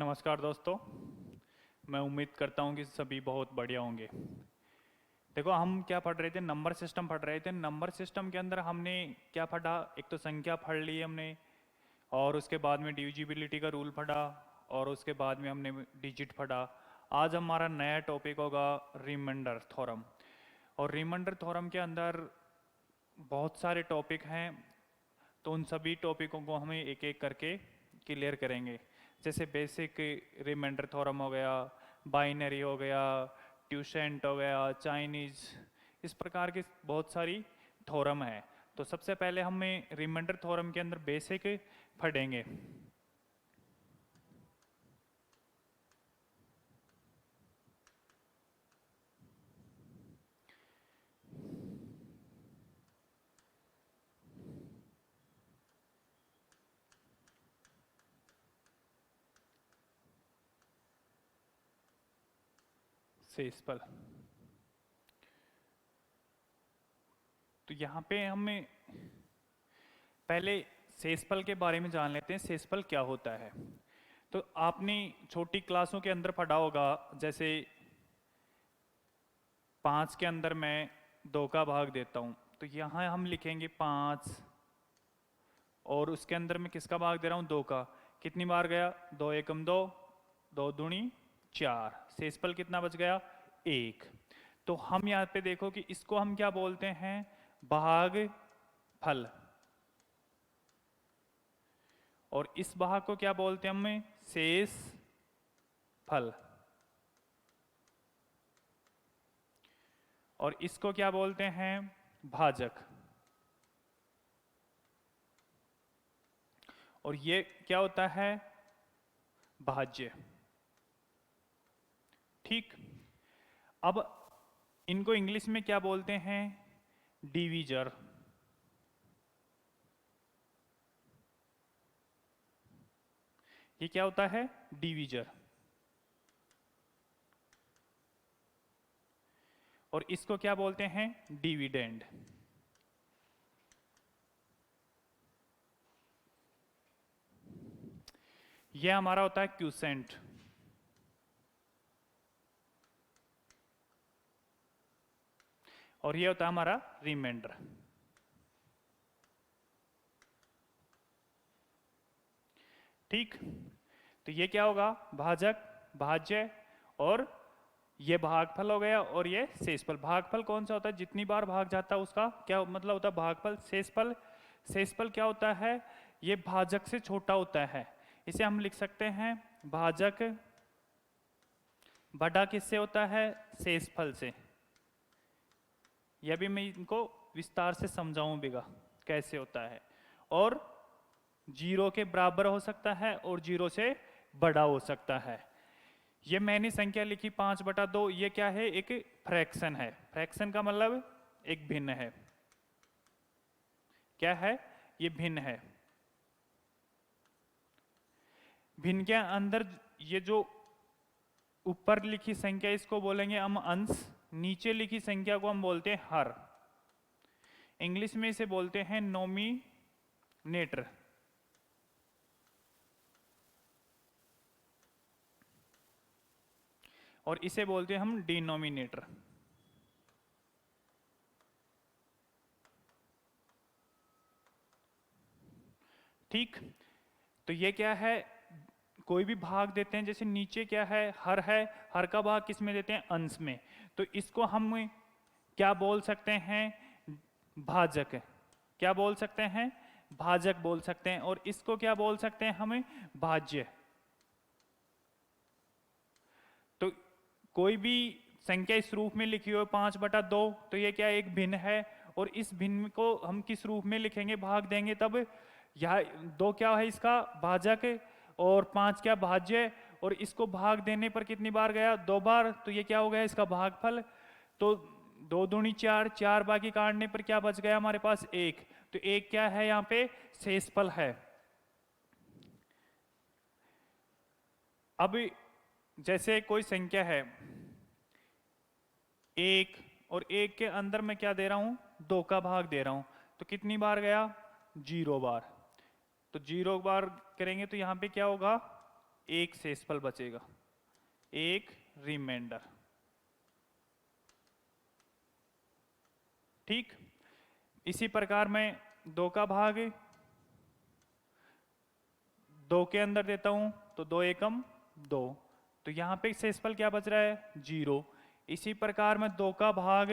नमस्कार दोस्तों। मैं उम्मीद करता हूँ कि सभी बहुत बढ़िया होंगे। देखो, हम क्या पढ़ रहे थे, नंबर सिस्टम पढ़ रहे थे। नंबर सिस्टम के अंदर हमने क्या पढ़ा, एक तो संख्या पढ़ ली हमने, और उसके बाद में डिविजिबिलिटी का रूल पढ़ा, और उसके बाद में हमने डिजिट पढ़ा। आज हमारा नया टॉपिक होगा रिमाइंडर थ्योरम। और रिमाइंडर थ्योरम के अंदर बहुत सारे टॉपिक हैं, तो उन सभी टॉपिकों को हमें एक एक करके क्लियर करेंगे। जैसे बेसिक रिमाइंडर थ्योरम हो गया, बाइनरी हो गया, ट्यूसेंट हो गया, चाइनीज, इस प्रकार की बहुत सारी थ्योरम है। तो सबसे पहले हमें रिमाइंडर थ्योरम के अंदर बेसिक पढ़ेंगे। सेस्पल, तो यहाँ पे हमें पहले सेस्पल के बारे में जान लेते हैं। सेस्पल क्या होता है? तो आपने छोटी क्लासों के अंदर पढ़ा होगा, जैसे 5 के अंदर मैं 2 का भाग देता हूँ, तो यहाँ हम लिखेंगे 5, और उसके अंदर मैं किसका भाग दे रहा हूँ? 2 का। कितनी बार गया? 2 एकम 2, 2 दूनी 4। शेषफल कितना बच गया? 1। तो हम यहाँ पे देखो कि इसको हम क्या बोलते हैं? भाग फल। और इस भाग को क्या बोलते हैं हमें? शेष फल। और इसको क्या बोलते हैं? भाजक। और ये क्या होता है? भाज्य। ठीक। अब इनको इंग्लिश में क्या बोलते हैं? डिवीजर। ये क्या होता है? डिवीजर। और इसको क्या बोलते हैं? डिविडेंड। ये हमारा होता है क्यूसेंट। और ये होता है हमारा रिमाइंडर। ठीक। तो ये क्या होगा? भाजक, भाज्य, और ये भागफल हो गया, और ये शेषफल। भागफल कौन सा होता है? जितनी बार भाग जाता है उसका क्या मतलब होता है? भागफल। शेषफल, शेषफल क्या होता है? ये भाजक से छोटा होता है। इसे हम लिख सकते हैं भाजक बड़ा किससे होता है? शेषफल से। यह भी मैं इनको विस्तार से समझाऊं बिगा कैसे होता है। और 0 के बराबर हो सकता है और 0 से बड़ा हो सकता है। ये मैंने संख्या लिखी 5/2, ये क्या है? एक फ्रैक्शन है। फ्रैक्शन का मतलब एक भिन्न है। क्या है? ये भिन्न है। भिन्न के अंदर ये जो ऊपर लिखी संख्या इसको बोलेंगे हम अंश, नीचे लिखी संख्या को हम बोलते हैं हर। इंग्लिश में इसे बोलते हैं नोमिनेटर। और इसे बोलते हैं हम डिनोमिनेटर। ठीक। तो ये क्या है? कोई भी भाग देते हैं, जैसे नीचे क्या है? हर है। हर का भाग किस में देते हैं? अंश में। तो इसको हम क्या बोल सकते हैं? भाजक। क्या बोल सकते हैं? भाजक बोल सकते हैं। और इसको क्या बोल सकते हैं? हमें भाज्य। तो कोई भी संख्या इस रूप में लिखी हो 5/2, तो ये क्या? एक भिन्न है। और इस भिन्न को हम किस रूप में लिखेंगे? भाग देंगे तब। यह 2 क्या है? इसका भाजक। और 5 क्या? भाज्य। और इसको भाग देने पर कितनी बार गया? 2 बार। तो ये क्या हो गया? इसका भागफल। तो 2 दूनी 4, 4 बाकी काटने पर क्या बच गया हमारे पास? 1। तो 1 क्या है यहाँ पे? शेषफल है। अब जैसे कोई संख्या है 1, और 1 के अंदर मैं क्या दे रहा हूं? 2 का भाग दे रहा हूं। तो कितनी बार गया? 0 बार। तो 0 बार करेंगे तो यहां पे क्या होगा? एक शेषफल बचेगा, एक रिमाइंडर। ठीक, इसी प्रकार मैं 2 का भाग 2 के अंदर देता हूं तो 2 एकम 2, तो यहां पे शेषफल क्या बच रहा है, 0। इसी प्रकार मैं 2 का भाग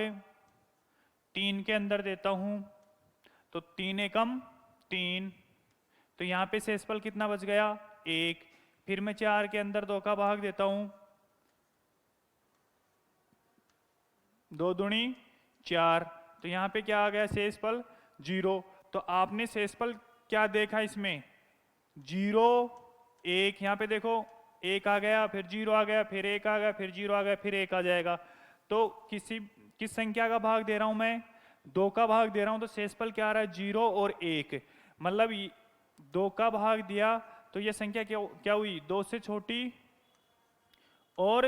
3 के अंदर देता हूं तो 3 एकम 3, तो यहां पे शेषफल कितना बच गया, 1। फिर मैं 4 के अंदर 2 का भाग देता हूं, 2 दूनी 4, तो यहां पे क्या आ गया, शेषफल 0। तो आपने शेषफल क्या देखा इसमें, 0 1, यहां पे देखो 1 आ गया, फिर 0 आ गया, फिर 1 आ गया, फिर 0 आ गया, फिर 1 आ जाएगा। तो किस संख्या का भाग दे रहा हूं मैं, 2 का भाग दे रहा हूं, तो शेषफल क्या आ रहा है, 0 और 1। मतलब 2 का भाग दिया तो ये संख्या क्या हुई, 2 से छोटी और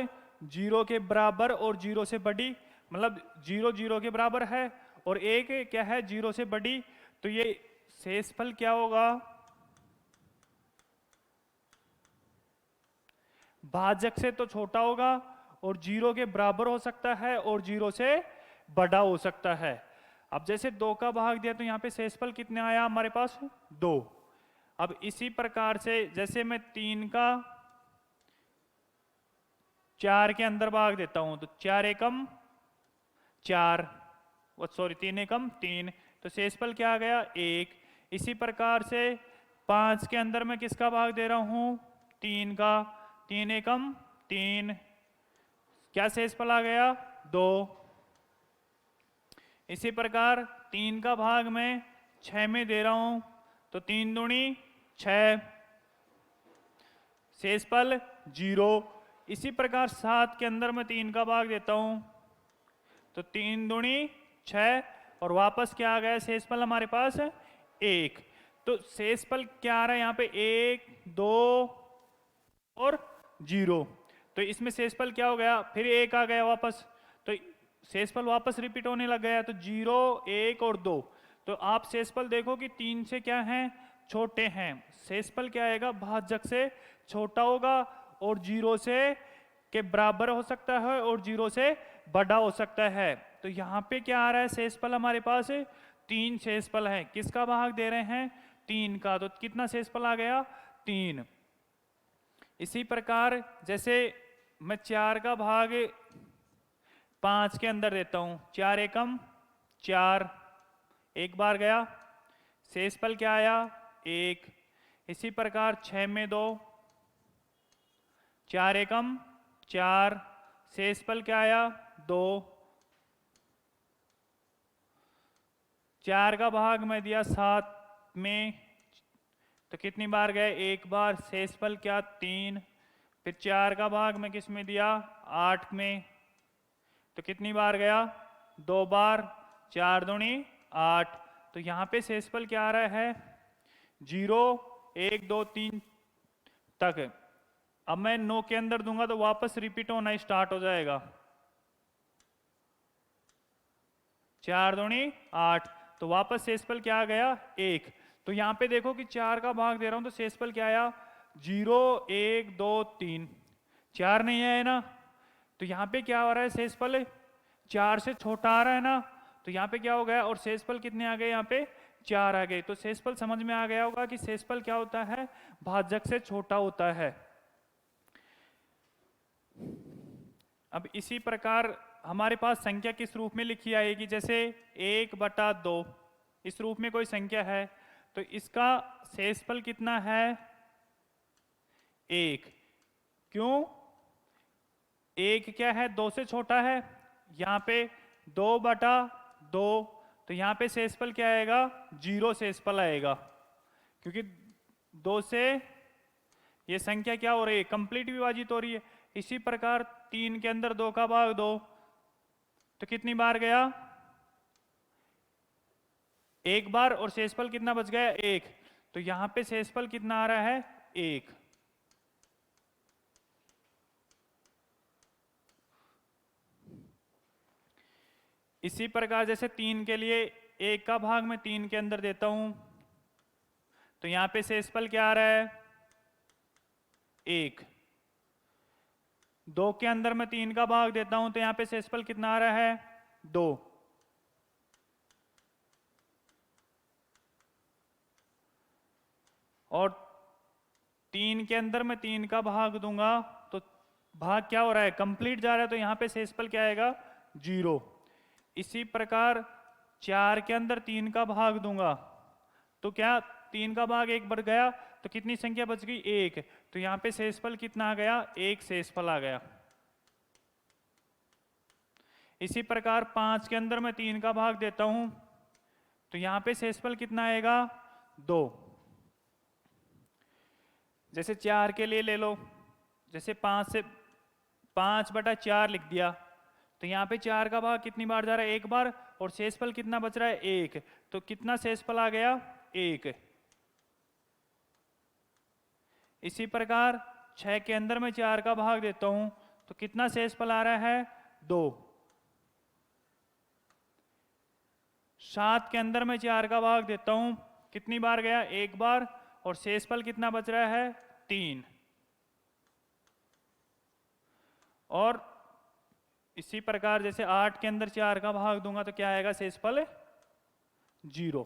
0 के बराबर और 0 से बड़ी, मतलब 0 0 के बराबर है और 1 क्या है, 0 से बड़ी। तो ये शेषफल क्या होगा, भाजक से तो छोटा होगा और 0 के बराबर हो सकता है और 0 से बड़ा हो सकता है। अब जैसे 2 का भाग दिया तो यहाँ पे शेषफल कितने आया हमारे पास, 2। अब इसी प्रकार से जैसे मैं 3 का 4 के अंदर भाग देता हूं तो 4 एकम 4, सॉरी 3 एकम 3, तो शेषफल क्या आ गया, 1। इसी प्रकार से 5 के अंदर मैं किसका भाग दे रहा हूं, 3 का, 3 एकम 3, क्या शेषफल आ गया, 2। इसी प्रकार 3 का भाग मैं 6 में दे रहा हूं तो 3 दूनी 6, शेषफल 0। इसी प्रकार 7 के अंदर मैं 3 का भाग देता हूं तो 3 दूनी 6 और वापस क्या आ गया, शेषफल हमारे पास 1। तो शेषफल क्या आ रहा है यहाँ पे, 1 2 और 0, तो इसमें शेषफल क्या हो गया, फिर 1 आ गया वापस, तो शेषफल वापस रिपीट होने लग गया, तो 0 1 और 2। तो आप शेषफल देखो कि 3 से क्या हैं, छोटे हैं। शेषफल क्या आएगा, भाजक से छोटा होगा और 0 से के बराबर हो सकता है और 0 से बड़ा हो सकता है। तो यहाँ पे क्या आ रहा है, शेषफल हमारे पास 3 शेषफल है। किसका भाग दे रहे हैं, 3 का, तो कितना शेषफल आ गया, 3। इसी प्रकार जैसे मैं 4 का भाग 5 के अंदर देता हूं, 4 एकम 4, एक बार गया, शेषफल क्या आया, 1। इसी प्रकार 6 में 2, 4 एकम 4, शेषफल क्या आया, 2। 4 का भाग मैं दिया 7 में तो कितनी बार गए, एक बार, शेषफल क्या, 3। फिर 4 का भाग मैं किस में दिया, 8 में, तो कितनी बार गया, 2 बार, 4 दूनी 8। तो यहाँ पे शेषफल क्या आ रहा है, 0 1 2 3 तक। अब मैं 9 के अंदर दूंगा तो वापस रिपीट होना स्टार्ट हो जाएगा, 4 दूनी 8, तो वापस शेषफल क्या आ गया, 1। तो यहाँ पे देखो कि 4 का भाग दे रहा हूं तो शेषफल क्या आया, 0 1 2 3, 4 नहीं आया ना, तो यहाँ पे क्या हो रहा है, शेषफल 4 से छोटा आ रहा है ना, तो यहाँ पे क्या हो गया, और शेषफल कितने आ गए, यहाँ पे 4 आ गए। तो शेषफल समझ में आ गया होगा कि शेषफल क्या होता है, भाजक से छोटा होता है। अब इसी प्रकार हमारे पास संख्या किस रूप में लिखी आएगी, जैसे 1/2 इस रूप में कोई संख्या है तो इसका शेषफल कितना है, 1। क्यों, 1 क्या है, 2 से छोटा है, यहाँ पे 2/2, तो यहाँ पे शेषफल क्या आएगा, 0 शेषफल आएगा, क्योंकि 2 से ये संख्या क्या हो रही है, कंप्लीट विभाजित हो रही है। इसी प्रकार 3 के अंदर 2 का भाग 2 तो कितनी बार गया, एक बार, और शेषफल कितना बच गया, 1। तो यहां पे शेषफल कितना आ रहा है, 1। इसी प्रकार जैसे 3 के लिए 1 का भाग मैं 3 के अंदर देता हूं तो यहां पे शेषफल क्या आ रहा है, 1। 2 के अंदर मैं 3 का भाग देता हूं तो यहां पे शेषफल कितना आ रहा है 2। और 3 के अंदर मैं 3 का भाग दूंगा तो भाग क्या हो रहा है कंप्लीट जा रहा है, तो यहां पे शेषफल क्या आएगा 0। इसी प्रकार 4 के अंदर 3 का भाग दूंगा तो क्या 3 का भाग 1 बढ़ गया तो कितनी संख्या बच गई 1। तो यहां पे शेषफल कितना आ गया 1 शेषफल आ गया। इसी प्रकार 5 के अंदर मैं 3 का भाग देता हूं तो यहां पे शेषफल कितना आएगा 2। जैसे 4 के लिए ले लो, जैसे 5/4 लिख दिया तो यहाँ पे 4 का भाग कितनी बार जा रहा है 1 बार, और शेषफल कितना बच रहा है 1। तो कितना शेषफल आ गया 1। इसी प्रकार 6 के अंदर मैं 4 का भाग देता हूं तो कितना शेषफल आ रहा है 2। 7 के अंदर मैं 4 का भाग देता हूं कितनी बार गया 1 बार, और शेषफल कितना बच रहा है 3। और इसी प्रकार जैसे 8 के अंदर 4 का भाग दूंगा तो क्या आएगा शेषफल 0।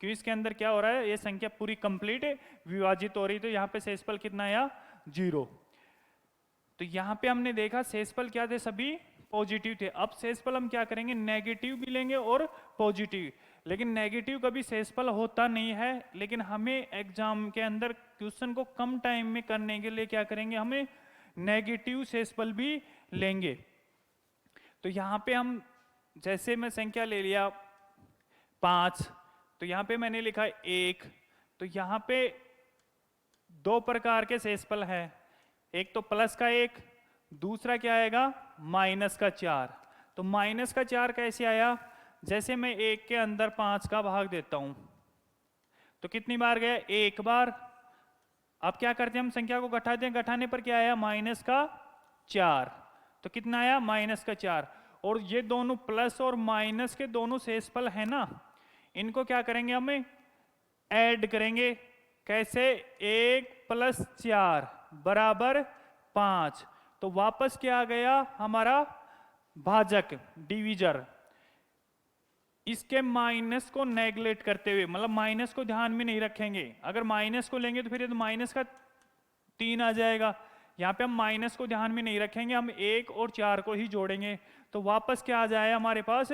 क्यों इसके अंदर क्या हो रहा है ये संख्या पूरी कंप्लीट विभाजित हो रही, तो यहाँ पे शेषफल कितना आया 0। तो यहाँ पे हमने देखा शेषफल क्या थे सभी पॉजिटिव थे। अब शेषफल हम क्या करेंगे नेगेटिव भी लेंगे और पॉजिटिव, लेकिन नेगेटिव कभी शेषफल होता नहीं है, लेकिन हमें एग्जाम के अंदर क्वेश्चन को कम टाइम में करने के लिए क्या करेंगे हमें नेगेटिव शेषफल भी लेंगे। तो यहाँ पे हम जैसे मैं संख्या ले लिया 5 तो यहाँ पे मैंने लिखा 1। तो यहाँ पे 2 प्रकार के शेषफल है, एक तो प्लस का 1, दूसरा क्या आएगा माइनस का 4। तो माइनस का 4 कैसे आया, जैसे मैं 1 के अंदर 5 का भाग देता हूं तो कितनी बार गया 1 बार। अब क्या करते हैं हम संख्या को घटाते हैं, घटाने पर क्या आया माइनस का 4। तो कितना आया माइनस का 4। और ये दोनों प्लस और माइनस के दोनों शेषफल है ना, इनको क्या करेंगे हमें ऐड करेंगे। कैसे 1 + 4 = 5। तो वापस क्या आ गया हमारा भाजक डिवीजर। इसके माइनस को नेगलेक्ट करते हुए, मतलब माइनस को ध्यान में नहीं रखेंगे। अगर माइनस को लेंगे तो फिर ये तो माइनस का 3 आ जाएगा। यहाँ पे हम माइनस को ध्यान में नहीं रखेंगे, हम 1 और 4 को ही जोड़ेंगे तो वापस क्या आ जाए हमारे पास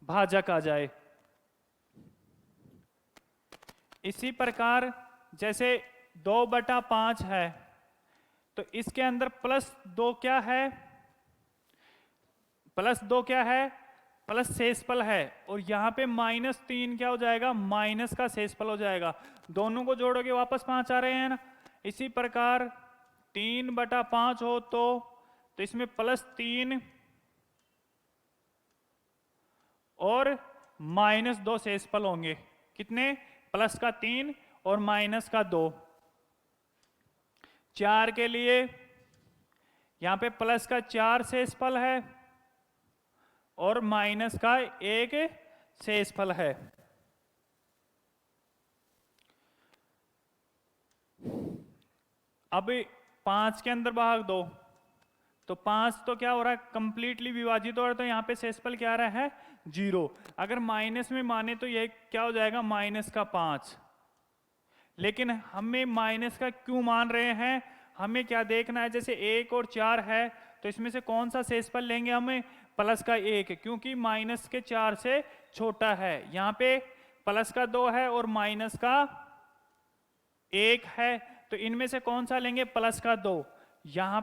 भाजक आ जाए। इसी प्रकार जैसे 2/5 है तो इसके अंदर +2 क्या है, +2 क्या है प्लस शेषफल है, और यहाँ पे -3 क्या हो जाएगा माइनस का शेषफल हो जाएगा। दोनों को जोड़ोगे वापस 5 आ रहे हैं ना। इसी प्रकार 3/5 हो तो इसमें +3 और -2 शेषफल होंगे। कितने प्लस का 3 और माइनस का 2। 4 के लिए यहां पे प्लस का 4 शेषफल है और माइनस का 1 शेषफल है। अब 5 के अंदर भाग 2 तो 5 तो क्या हो रहा है कंप्लीटली विभाजित हो रहा है, तो यहां पे शेषफल क्या आ रहा है 0। अगर माइनस में माने तो यह क्या हो जाएगा -5। लेकिन हमें माइनस का क्यों मान रहे हैं, हमें क्या देखना है, जैसे 1 और 4 है तो इसमें से कौन सा शेषफल लेंगे हमें प्लस का 1, क्योंकि माइनस के 4 से छोटा है। यहां पे प्लस का 2 है और माइनस का 1 है, तो इनमें से कौन सा लेंगे प्लस का 2। यहां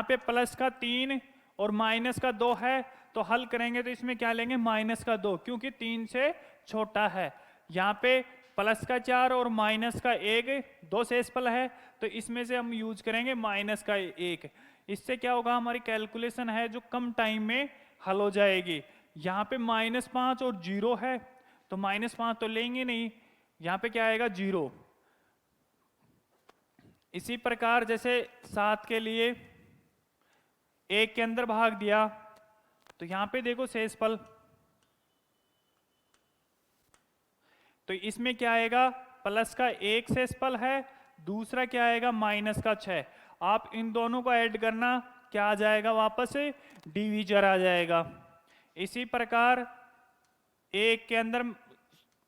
पे प्लस का 3 और माइनस का 2 है, तो हल करेंगे तो इसमें क्या लेंगे माइनस का 2, क्योंकि 3 से छोटा है। यहां पे प्लस का 4 और माइनस का 1 दो शेषफल है, तो इसमें से हम यूज करेंगे माइनस का 1। इससे क्या होगा हमारी कैलकुलेशन है जो कम टाइम में हल हो जाएगी। यहां पे -5 और 0 है तो -5 तो लेंगे नहीं, यहां पे क्या आएगा 0। इसी प्रकार जैसे 7 के लिए 1 के अंदर भाग दिया तो यहां पे देखो शेषफल, तो इसमें क्या आएगा प्लस का 1 शेषफल है, दूसरा क्या आएगा माइनस का 6। आप इन दोनों को ऐड करना, क्या आ जाएगा वापस डिवीजर आ जाएगा। इसी प्रकार 1 के अंदर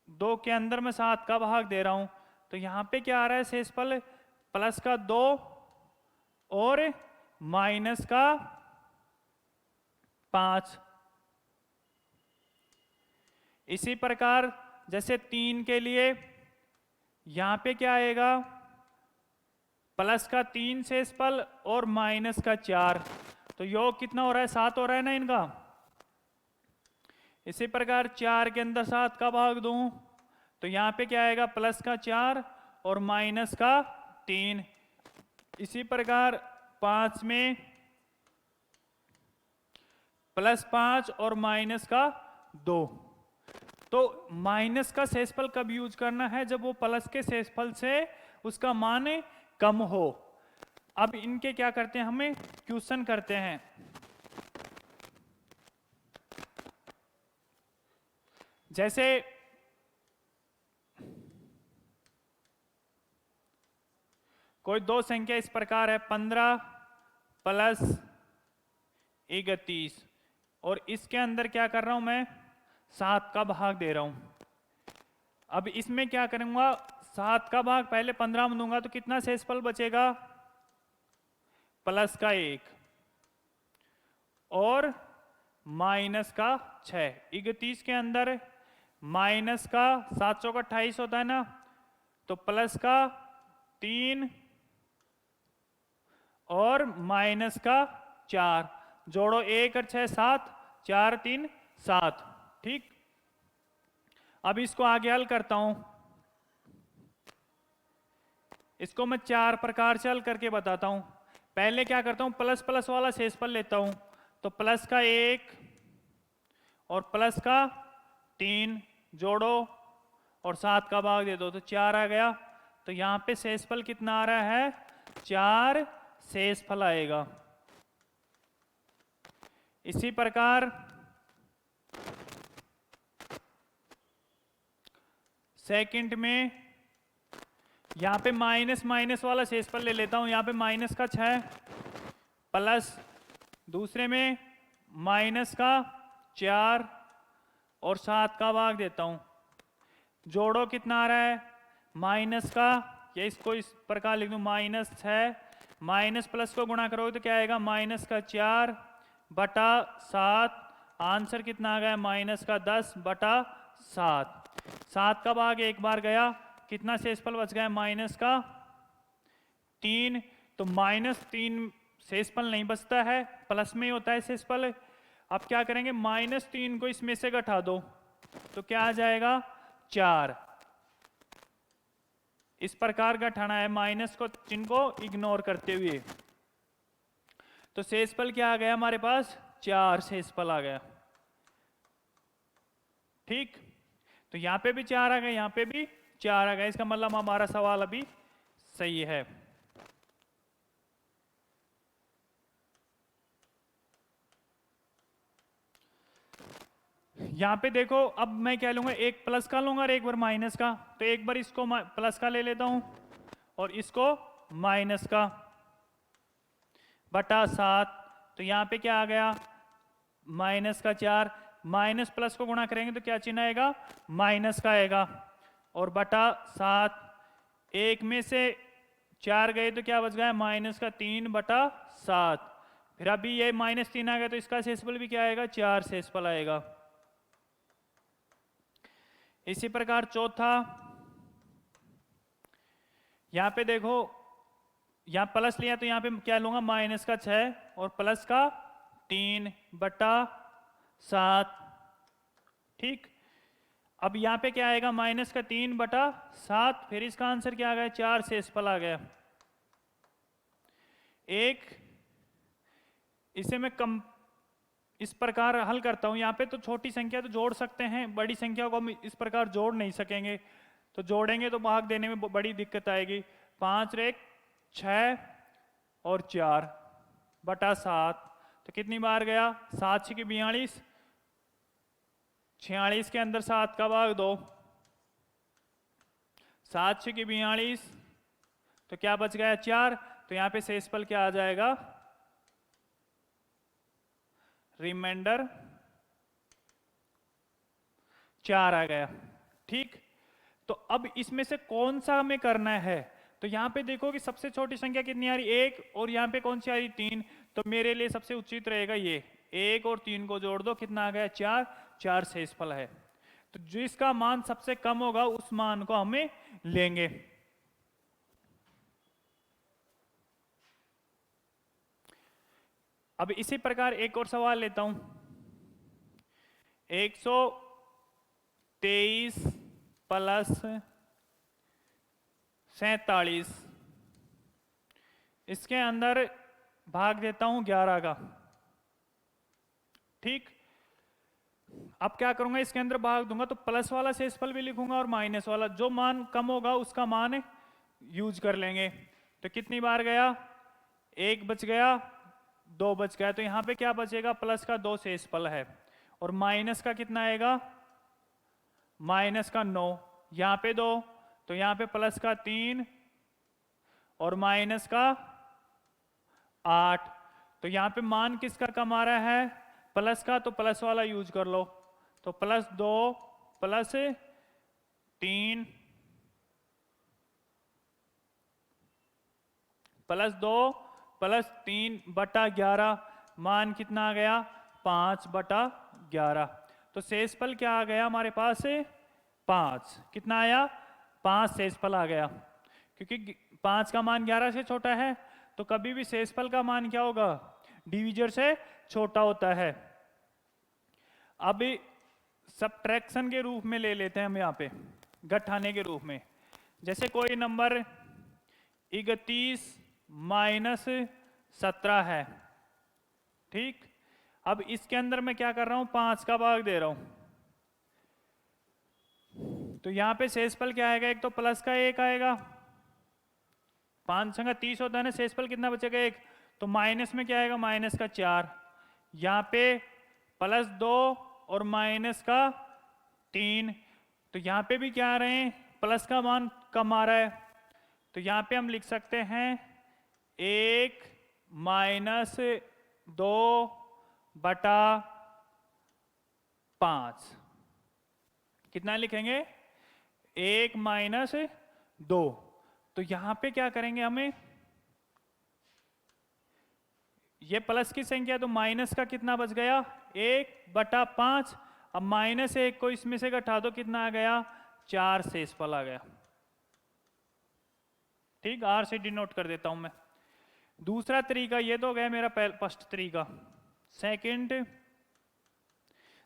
2 के अंदर मैं 7 का भाग दे रहा हूं, तो यहां पे क्या आ रहा है शेषफल प्लस का 2 और माइनस का 5। इसी प्रकार जैसे 3 के लिए यहां पे क्या आएगा प्लस का 3 शेषफल और माइनस का 4, तो योग कितना हो रहा है 7 हो रहा है ना इनका। इसी प्रकार 4 के अंदर 7 का भाग दूं तो यहां पे क्या आएगा प्लस का 4 और माइनस का 3। इसी प्रकार 5 में प्लस 5 और माइनस का 2। तो माइनस का शेषफल कब यूज करना है, जब वो प्लस के शेषफल से उसका मान कम हो। अब इनके क्या करते हैं, हमें क्वेश्चन करते हैं। जैसे कोई दो संख्या इस प्रकार है 15 प्लस 31, और इसके अंदर क्या कर रहा हूं मैं 7 का भाग दे रहा हूं। अब इसमें क्या करूंगा 7 का भाग पहले 15 में दूंगा तो कितना शेषफल बचेगा प्लस का 1 और माइनस का 6। 31 के अंदर माइनस का 7 चौका 28 होता है ना, तो प्लस का 3 और माइनस का 4, जोड़ो 1 और 6 7, 4 3 7। ठीक, अब इसको आगे हल करता हूं। इसको मैं 4 प्रकार से हल करके बताता हूं। पहले क्या करता हूं प्लस प्लस वाला शेषफल लेता हूं, तो प्लस का 1 और प्लस का 3 जोड़ो और 7 का भाग दे दो तो 4 आ गया। तो यहां पे शेषफल कितना आ रहा है 4 शेषफल आएगा। इसी प्रकार सेकंड में यहां पे माइनस माइनस वाला शेषफल ले लेता हूं। यहां पे माइनस का 6 प्लस दूसरे में माइनस का 4 और 7 का भाग देता हूं, जोड़ो कितना आ रहा है माइनस का, या इसको इस प्रकार लिख दूं माइनस 6, माइनस प्लस को गुणा करोगे तो क्या आएगा माइनस का 4 बटा 7। आंसर कितना आ गया माइनस का 10 बटा 7। 7 का भाग एक बार गया, कितना शेषफल बच गया माइनस का 3। तो माइनस 3 शेषफल नहीं बचता है, प्लस में ही होता है शेषफल। अब क्या करेंगे माइनस 3 को इसमें से घटा दो तो क्या आ जाएगा 4। इस प्रकार घटाना है माइनस को चिन्ह को इग्नोर करते हुए। तो शेषफल क्या आ गया हमारे पास 4 शेषफल आ गया। ठीक, तो यहां पे भी 4 आ गए, यहां पे भी 4 आ गए। इसका मतलब हमारा सवाल अभी सही है। यहां पे देखो अब मैं क्या लूंगा, एक प्लस का लूंगा और एक बार माइनस का। तो एक बार इसको प्लस का ले लेता हूं और इसको माइनस का बटा 7। तो यहां पे क्या आ गया माइनस का 4, माइनस प्लस को गुणा करेंगे तो क्या चिन्ह आएगा माइनस का आएगा, और बटा 7। एक में से 4 गए तो क्या बच गया माइनस का 3 बटा 7। फिर अभी ये माइनस 3 आ गया तो इसका शेषफल भी क्या आएगा 4 शेषफल आएगा। इसी प्रकार चौथा, यहां पे देखो यहां प्लस लिया तो यहां पे क्या लूंगा माइनस का 6 और प्लस का 3 बटा 7। ठीक, अब यहां पे क्या आएगा माइनस का 3 बटा 7, फिर इसका आंसर क्या आ गया 4 शेषफल आ गया। एक इसे मैं कम इस प्रकार हल करता हूं। यहां पे तो छोटी संख्या तो जोड़ सकते हैं, बड़ी संख्या को हम इस प्रकार जोड़ नहीं सकेंगे, तो जोड़ेंगे तो भाग देने में बड़ी दिक्कत आएगी। 5 और 1 6 और 4 बटा 7, तो कितनी बार गया 7 6 42, 46 के अंदर 7 का भाग 2, 7 6 की 42, तो क्या बच गया 4, तो यहाँ पे शेषफल क्या आ जाएगा, रिमाइंडर 4 आ गया। ठीक, तो अब इसमें से कौन सा हमें करना है, तो यहाँ पे देखो कि सबसे छोटी संख्या कितनी आ रही, 1, और यहाँ पे कौन सी आ रही, 3, तो मेरे लिए सबसे उचित रहेगा ये 1 और 3 को जोड़ दो, कितना आ गया 4, 4 शेषफल है। तो जिसका मान सबसे कम होगा उस मान को हमें लेंगे। अब इसी प्रकार एक और सवाल लेता हूं, 123 प्लस 47, इसके अंदर भाग देता हूं 11 का। ठीक, अब क्या करूंगा, इसके अंदर भाग दूंगा तो प्लस वाला शेषफल भी लिखूंगा और माइनस वाला, जो मान कम होगा उसका मान यूज कर लेंगे। तो कितनी बार गया, 1 बच गया, 2 बच गया, तो यहां पे क्या बचेगा, प्लस का 2 शेषफल है, और माइनस का कितना आएगा, माइनस का 9, यहां पे 2, तो यहां पे प्लस का 3 और माइनस का 8, तो यहां पे मान किसका कम आ रहा है, प्लस का, तो प्लस वाला यूज कर लो, तो +2 +3 +2 +3 बटा 11, मान कितना आ गया, 5 बटा 11, तो शेषफल क्या आ गया हमारे पास, 5, कितना आया, 5 शेषफल आ गया, क्योंकि 5 का मान 11 से छोटा है, तो कभी भी शेषफल का मान क्या होगा, डिविजर से छोटा होता है। अब सबट्रैक्शन के रूप में ले लेते हैं हम यहाँ पे, घटाने के रूप में, जैसे कोई नंबर 31 माइनस 17 है। ठीक, अब इसके अंदर मैं क्या कर रहा हूं, 5 का भाग दे रहा हूं, तो यहां पे शेषफल क्या आएगा, एक तो प्लस का 1 आएगा, 5 संगा 30 होता है ना, शेषफल कितना बचेगा 1, तो माइनस में क्या आएगा, माइनस का 4, यहाँ पे +2 और माइनस का 3, तो यहाँ पे भी क्या आ रहे हैं, प्लस का मान कम आ रहा है, तो यहाँ पे हम लिख सकते हैं 1 माइनस 2 बटा 5, कितना लिखेंगे, 1 माइनस 2, तो यहां पे क्या करेंगे, हमें ये प्लस की संख्या, तो माइनस का कितना बच गया, 1 बटा 5, अब -1 को इसमें से घटा दो, कितना आ गया, 4 शेषफल आ गया। ठीक, R से डिनोट कर देता हूं मैं। दूसरा तरीका, ये तो गया मेरा फर्स्ट तरीका। सेकंड,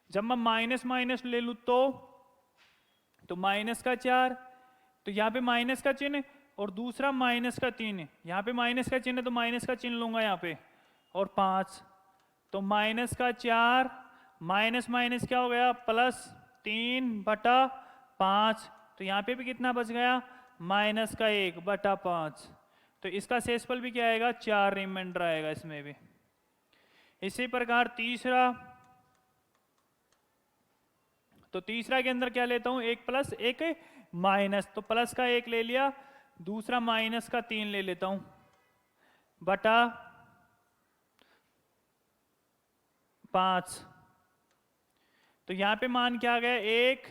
जब मैं माइनस माइनस ले लूं तो माइनस का 4, तो यहाँ पे माइनस का चिन्ह, और दूसरा माइनस का 3, यहाँ पे माइनस का चिन्ह है तो माइनस का चिन्ह लूंगा यहाँ पे, और 5, तो माइनस का 4 माइनस माइनस क्या हो गया, +3 बटा 5, तो यहाँ पे भी कितना बच गया, माइनस का 1 बटा 5, तो इसका शेषफल भी क्या आएगा, 4 रिमाइंडर आएगा इसमें भी। इसी प्रकार तीसरा, तो तीसरा के अंदर क्या लेता हूं, 1 प्लस 1 माइनस, तो प्लस का 1 ले लिया, दूसरा माइनस का 3 ले लेता हूं, बटा 5, तो यहां पे मान क्या आ गया, 1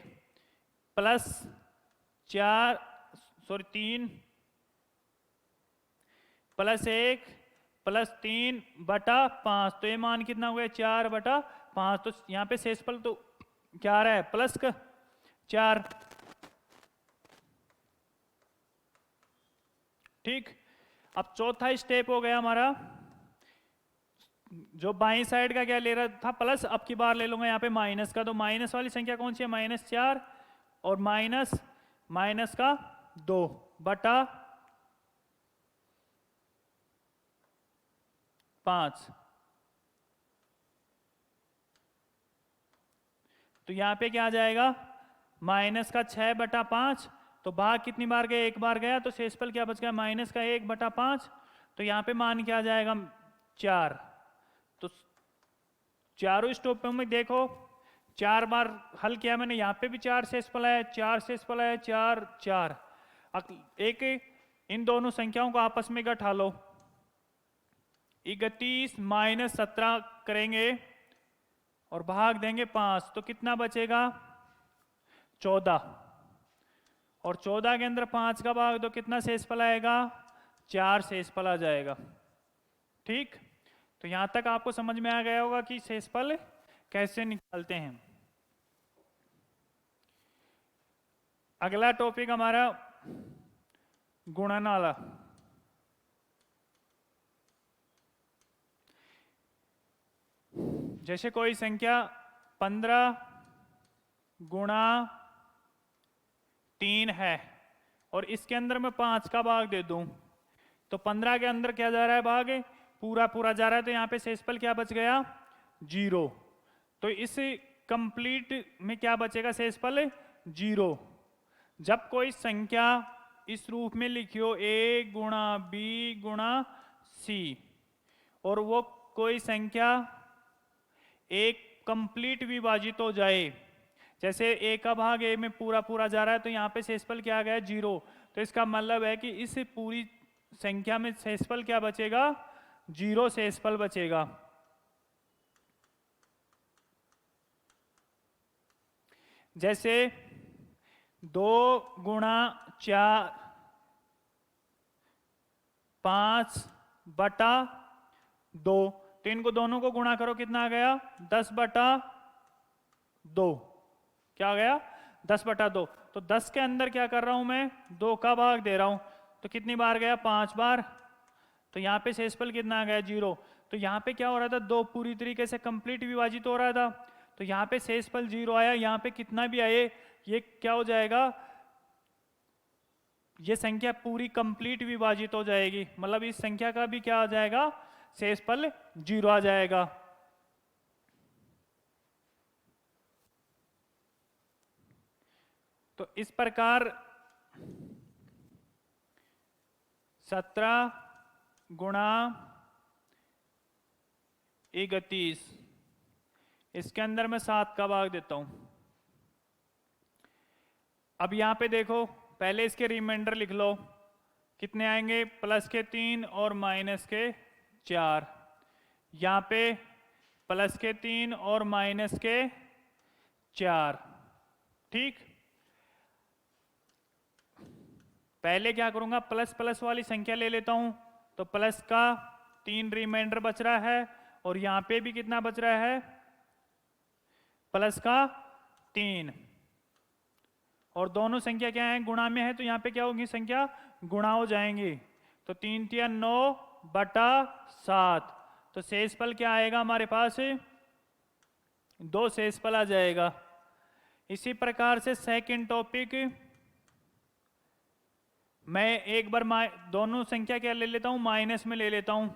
प्लस 3 प्लस 1 प्लस 3 बटा 5, तो ये मान कितना हो गया, 4 बटा 5, तो यहां पे शेषफल तो क्या आ रहा है, प्लस का 4। ठीक, अब चौथा स्टेप हो गया हमारा, जो बाईं साइड का क्या ले रहा था, प्लस, अब की बार ले लूंगा यहाँ पे माइनस का, तो माइनस वाली संख्या कौन सी है, -4, और माइनस का 2 बटा 5, तो यहां पे क्या आ जाएगा, माइनस का 6 बटा 5, तो भाग कितनी बार गया, एक बार गया, तो शेषफल क्या बच गया, माइनस का 1 बटा 5, तो यहां पे मान क्या आ जाएगा, 4, तो चारों स्टॉप में देखो 4 बार हल किया मैंने, यहां पे भी 4 शेषफल है, 4 शेषफल है, 4 4, एक इन दोनों संख्याओं को आपस में घटा लो, 31 माइनस 17 करेंगे और भाग देंगे 5, तो कितना बचेगा 14, और 14 के अंदर 5 का भाग दो, कितना शेषफल आएगा 4 शेषफल आ जाएगा। ठीक, तो यहां तक आपको समझ में आ गया होगा कि शेषफल कैसे निकालते हैं। अगला टॉपिक हमारा गुणन वाला। जैसे कोई संख्या 15 गुणा 3 है और इसके अंदर मैं 5 का भाग दे दूं, तो 15 के अंदर क्या जा रहा है भाग, पूरा पूरा जा रहा है, तो यहाँ पे शेषफल क्या बच गया 0। तो इस कंप्लीट में क्या बचेगा शेषफल 0। जब कोई संख्या इस रूप में लिखियो a गुणा b गुणा c, और वो कोई संख्या एक कंप्लीट विभाजित हो जाए, जैसे a का भाग a में पूरा पूरा जा रहा है, तो यहाँ पे शेषफल क्या आ गया 0। तो इसका मतलब है कि इस पूरी संख्या में शेषफल क्या बचेगा 0 शेषफल बचेगा। जैसे 2 गुणा 4 5 बटा 2, तो इनको दोनों को गुणा करो, कितना आ गया 10 बटा 2, क्या आ गया 10 बटा 2। तो 10 के अंदर क्या कर रहा हूं मैं 2 का भाग दे रहा हूं, तो कितनी बार गया 5 बार, तो यहाँ पे शेषफल कितना आ गया 0। तो यहाँ पे क्या हो रहा था 2 पूरी तरीके से कंप्लीट विभाजित हो रहा था, तो यहाँ पे शेषफल 0 आया। यहाँ पे कितना भी आए ये क्या हो जाएगा, ये संख्या पूरी कंप्लीट विभाजित हो जाएगी, मतलब इस संख्या का भी क्या आ जाएगा शेषफल 0 आ जाएगा। तो इस प्रकार 17 गुणा 31, इसके अंदर मैं 7 का भाग देता हूं। अब यहां पे देखो, पहले इसके रिमाइंडर लिख लो, कितने आएंगे प्लस के 3 और माइनस के 4, यहां पे प्लस के 3 और माइनस के 4। ठीक, पहले क्या करूंगा प्लस प्लस वाली संख्या ले लेता हूं, तो प्लस का 3 रिमाइंडर बच रहा है, और यहां पे भी कितना बच रहा है प्लस का 3, और दोनों संख्या क्या है गुणा में है, तो यहां पे क्या होगी संख्या गुणा हो जाएंगी, तो 3 तिया 9 बटा 7, तो शेषफल क्या आएगा हमारे पास 2 शेषफल आ जाएगा। इसी प्रकार से सेकंड टॉपिक मैं एक बार दोनों संख्या क्या ले लेता हूं माइनस में ले लेता हूं,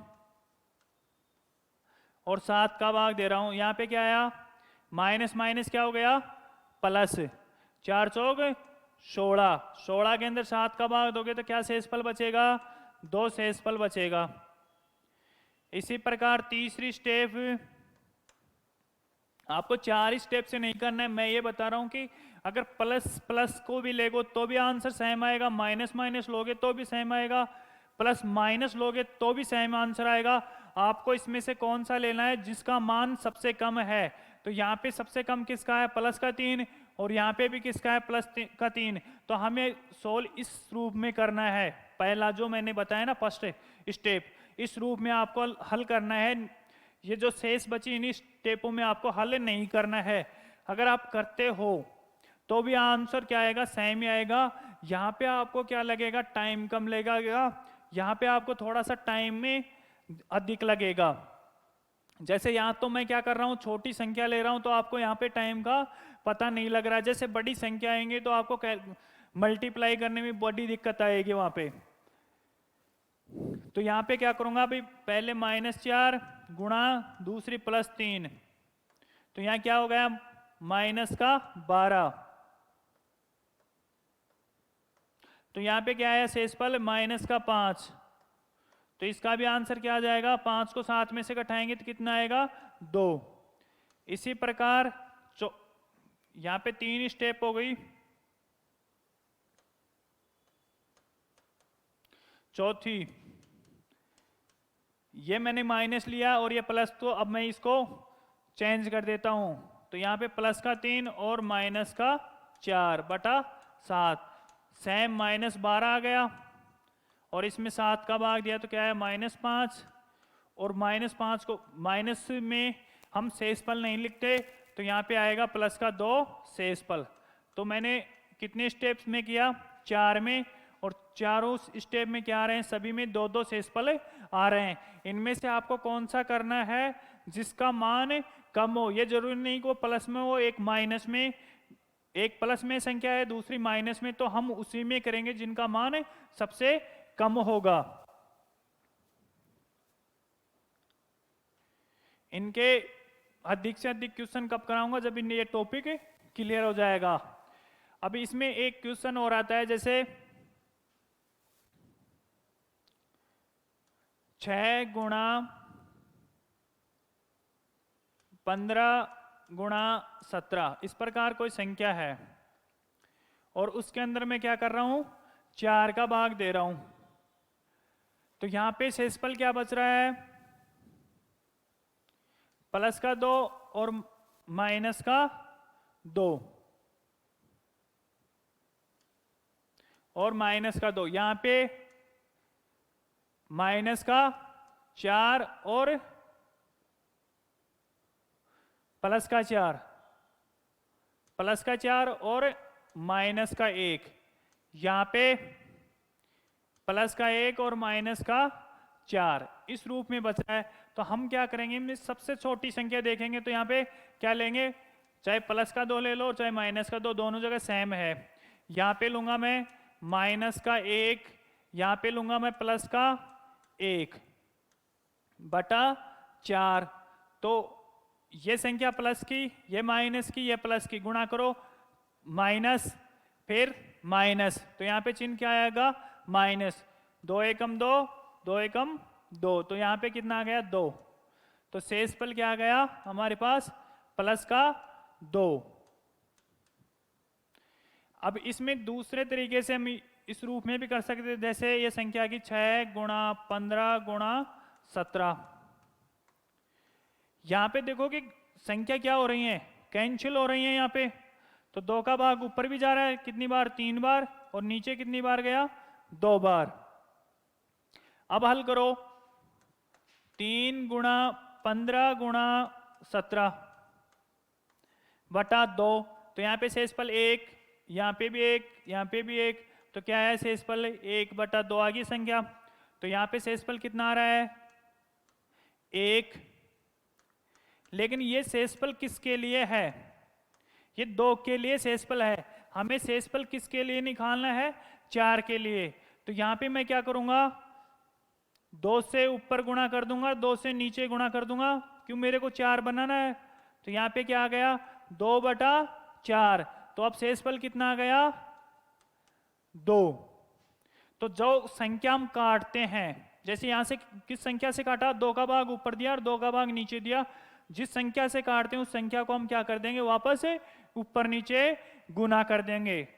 और 7 का भाग दे रहा हूं। यहां पे क्या आया माइनस माइनस क्या हो गया प्लस, 4 चौक 16, 16 के अंदर 7 का भाग दोगे तो क्या शेषफल बचेगा 2 शेषफल बचेगा। इसी प्रकार तीसरी स्टेप, आपको 4 स्टेप से नहीं करना है, मैं ये बता रहा हूं कि अगर प्लस प्लस को भी लेगो तो भी आंसर सेम आएगा, माइनस माइनस लोगे तो भी सेम आएगा, प्लस माइनस लोगे तो भी सेम आंसर आएगा। आपको इसमें से कौन सा लेना है जिसका मान सबसे कम है, तो यहाँ पे सबसे कम किसका है प्लस का 3, और यहाँ पे भी किसका है प्लस का 3, तो हमें सोल्व इस रूप में करना है। पहला जो मैंने बताया ना फर्स्ट स्टेप, इस रूप में आपको हल करना है। ये जो शेष बची इन स्टेपों में आपको हल नहीं करना है, अगर आप करते हो तो भी आंसर क्या आएगा सेम ही आएगा। यहाँ पे आपको क्या लगेगा टाइम कम लगेगा, यहाँ पे आपको थोड़ा सा टाइम में अधिक लगेगा। जैसे यहाँ तो मैं क्या कर रहा हूँ छोटी संख्या ले रहा हूँ, तो आपको यहाँ पे टाइम का पता नहीं लग रहा है। जैसे बड़ी संख्या आएंगे तो आपको मल्टीप्लाई करने में बड़ी दिक्कत आएगी वहां पे। तो यहाँ पे क्या करूंगा अभी, पहले -4 गुणा दूसरी +3, तो यहाँ क्या हो गया माइनस का 12, तो यहाँ पे क्या आया शेषफल माइनस का 5, तो इसका भी आंसर क्या आ जाएगा 5 को 7 में से घटाएंगे तो कितना आएगा 2। इसी प्रकार यहाँ पे 3 स्टेप हो गई। चौथी, ये मैंने माइनस लिया और ये प्लस, तो अब मैं इसको चेंज कर देता हूं। तो यहाँ पे प्लस का 3 और माइनस का 4/7, सेम -12 आ गया। और इसमें 7 का भाग दिया तो क्या है -5। और -5 को माइनस में हम शेषफल नहीं लिखते, तो यहाँ पे आएगा प्लस का 2 शेषफल। तो मैंने कितने स्टेप्स में किया? 4 में। और चारों स्टेप में क्या आ रहे हैं? सभी में 2-2 शेषफल आ रहे हैं। इनमें से आपको कौन सा करना है जिसका मान कम हो? ये जरूरी नहीं कि वो प्लस में हो, एक माइनस में, एक प्लस में संख्या है दूसरी माइनस में, तो हम उसी में करेंगे जिनका मान सबसे कम होगा। इनके अधिक से अधिक क्वेश्चन कब कराऊंगा? जब ये टॉपिक क्लियर हो जाएगा। अब इसमें एक क्वेश्चन और आता है, जैसे 6 गुणा 15 गुणा 17, इस प्रकार कोई संख्या है और उसके अंदर मैं क्या कर रहा हूं? 4 का भाग दे रहा हूं। तो यहां पे शेषफल क्या बच रहा है? प्लस का 2 और माइनस का 2 और माइनस का 2। यहां पे माइनस का 4 और प्लस का 4, प्लस का 4 और माइनस का 1। यहां पे प्लस का 1 और माइनस का 4 इस रूप में बचा है। तो हम क्या करेंगे? सबसे छोटी संख्या देखेंगे तो यहाँ पे क्या लेंगे? चाहे प्लस का 2 ले लो चाहे माइनस का 2, दोनों जगह सेम है। यहाँ पे लूंगा मैं माइनस का 1, यहाँ पे लूंगा मैं प्लस का 1/4। तो ये संख्या प्लस की, ये माइनस की, ये प्लस की, गुणा करो, माइनस फिर माइनस, तो यहाँ पे चिन्ह क्या आएगा? माइनस। 2 एकम 2, 2 एकम 2, तो यहाँ पे कितना आ गया? 2। तो शेषफल क्या आ गया हमारे पास? प्लस का 2। अब इसमें दूसरे तरीके से हम इस रूप में भी कर सकते हैं, जैसे ये संख्या की 6 गुणा 15 गुणा 17। यहां पे देखो कि संख्या क्या हो रही है? कैंसिल हो रही है यहाँ पे। तो 2 का भाग ऊपर भी जा रहा है, कितनी बार? 3 बार। और नीचे कितनी बार गया? 2 बार। अब हल करो। 3 गुणा 15 गुणा 17/2। तो यहाँ पे शेषफल 1, यहाँ पे भी 1, यहाँ पे भी 1, तो क्या है? शेषफल 1/2 आ गई संख्या। तो यहाँ पे शेषफल कितना आ रहा है? 1। लेकिन ये शेषफल किसके लिए है? ये 2 के लिए शेषफल है। हमें शेषफल किसके लिए निकालना है? 4 के लिए। तो यहाँ पे मैं क्या करूंगा? 2 से ऊपर गुणा कर दूंगा, 2 से नीचे गुणा कर दूंगा, क्यों? मेरे को 4 बनाना है। तो यहाँ पे क्या आ गया? 2/4। तो अब शेषफल कितना आ गया? 2। तो जो संख्या हम काटते हैं, जैसे यहां से किस संख्या से काटा? 2 का भाग ऊपर दिया और 2 का भाग नीचे दिया। जिस संख्या से काटते हैं उस संख्या को हम क्या कर देंगे? वापस ऊपर नीचे गुना कर देंगे।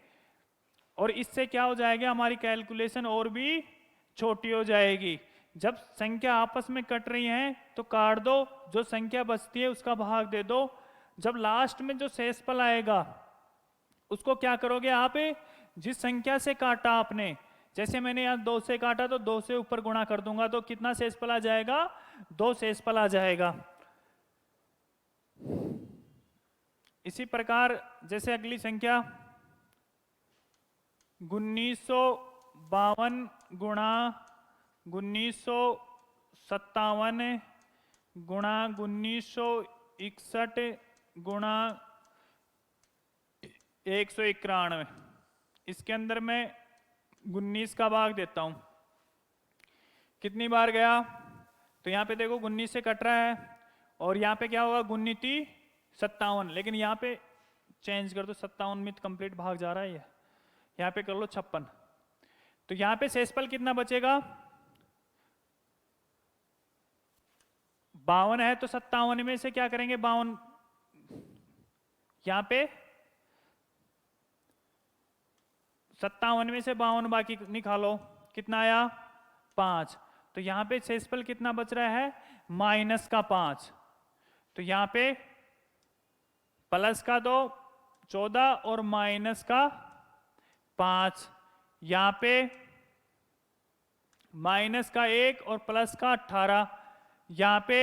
और इससे क्या हो जाएगा? हमारी कैलकुलेशन और भी छोटी हो जाएगी। जब संख्या आपस में कट रही हैं तो काट दो, जो संख्या बचती है उसका भाग दे दो। जब लास्ट में जो शेषफल आएगा उसको क्या करोगे आप? जिस संख्या से काटा आपने, जैसे मैंने यहाँ 2 से काटा तो 2 से ऊपर गुणा कर दूंगा, तो कितना शेषफल आ जाएगा? 2 शेषफल आ जाएगा। इसी प्रकार जैसे अगली संख्या 1952 गुणा 1957 गुणा 1961 गुणा 191। इसके अंदर मैं 19 का भाग देता हूं। कितनी बार गया? तो यहाँ पे देखो 19 से कट रहा है और यहाँ पे क्या होगा? 19 57, लेकिन यहाँ पे चेंज कर दो, 57 में कंप्लीट भाग जा रहा है ये, यहाँ पे कर लो 56। तो यहाँ पे शेषफल कितना बचेगा? 52 है, तो 57 में से क्या करेंगे? 52, यहाँ पे 57 में से 52 बाकी निकालो, कितना आया? 5। तो यहाँ पे शेषफल कितना बच रहा है, -5। तो यहाँ पे प्लस का 2 14 और माइनस का 5, यहाँ पे माइनस का 1 और प्लस का 18, यहाँ पे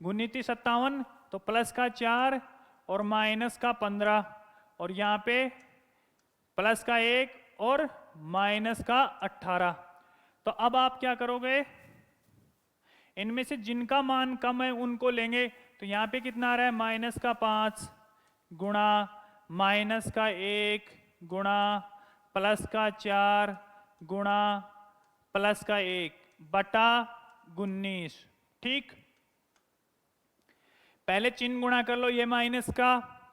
57, तो प्लस का 4 और माइनस का 15, और यहाँ पे प्लस का 1 और माइनस का 18। तो अब आप क्या करोगे, इनमें से जिनका मान कम है उनको लेंगे। तो यहाँ पे कितना आ रहा है, माइनस का 5 गुणा माइनस का 1 गुणा प्लस का 4 गुणा प्लस का 1 बटा 19। ठीक, पहले चिन्ह गुणा कर लो, ये माइनस का,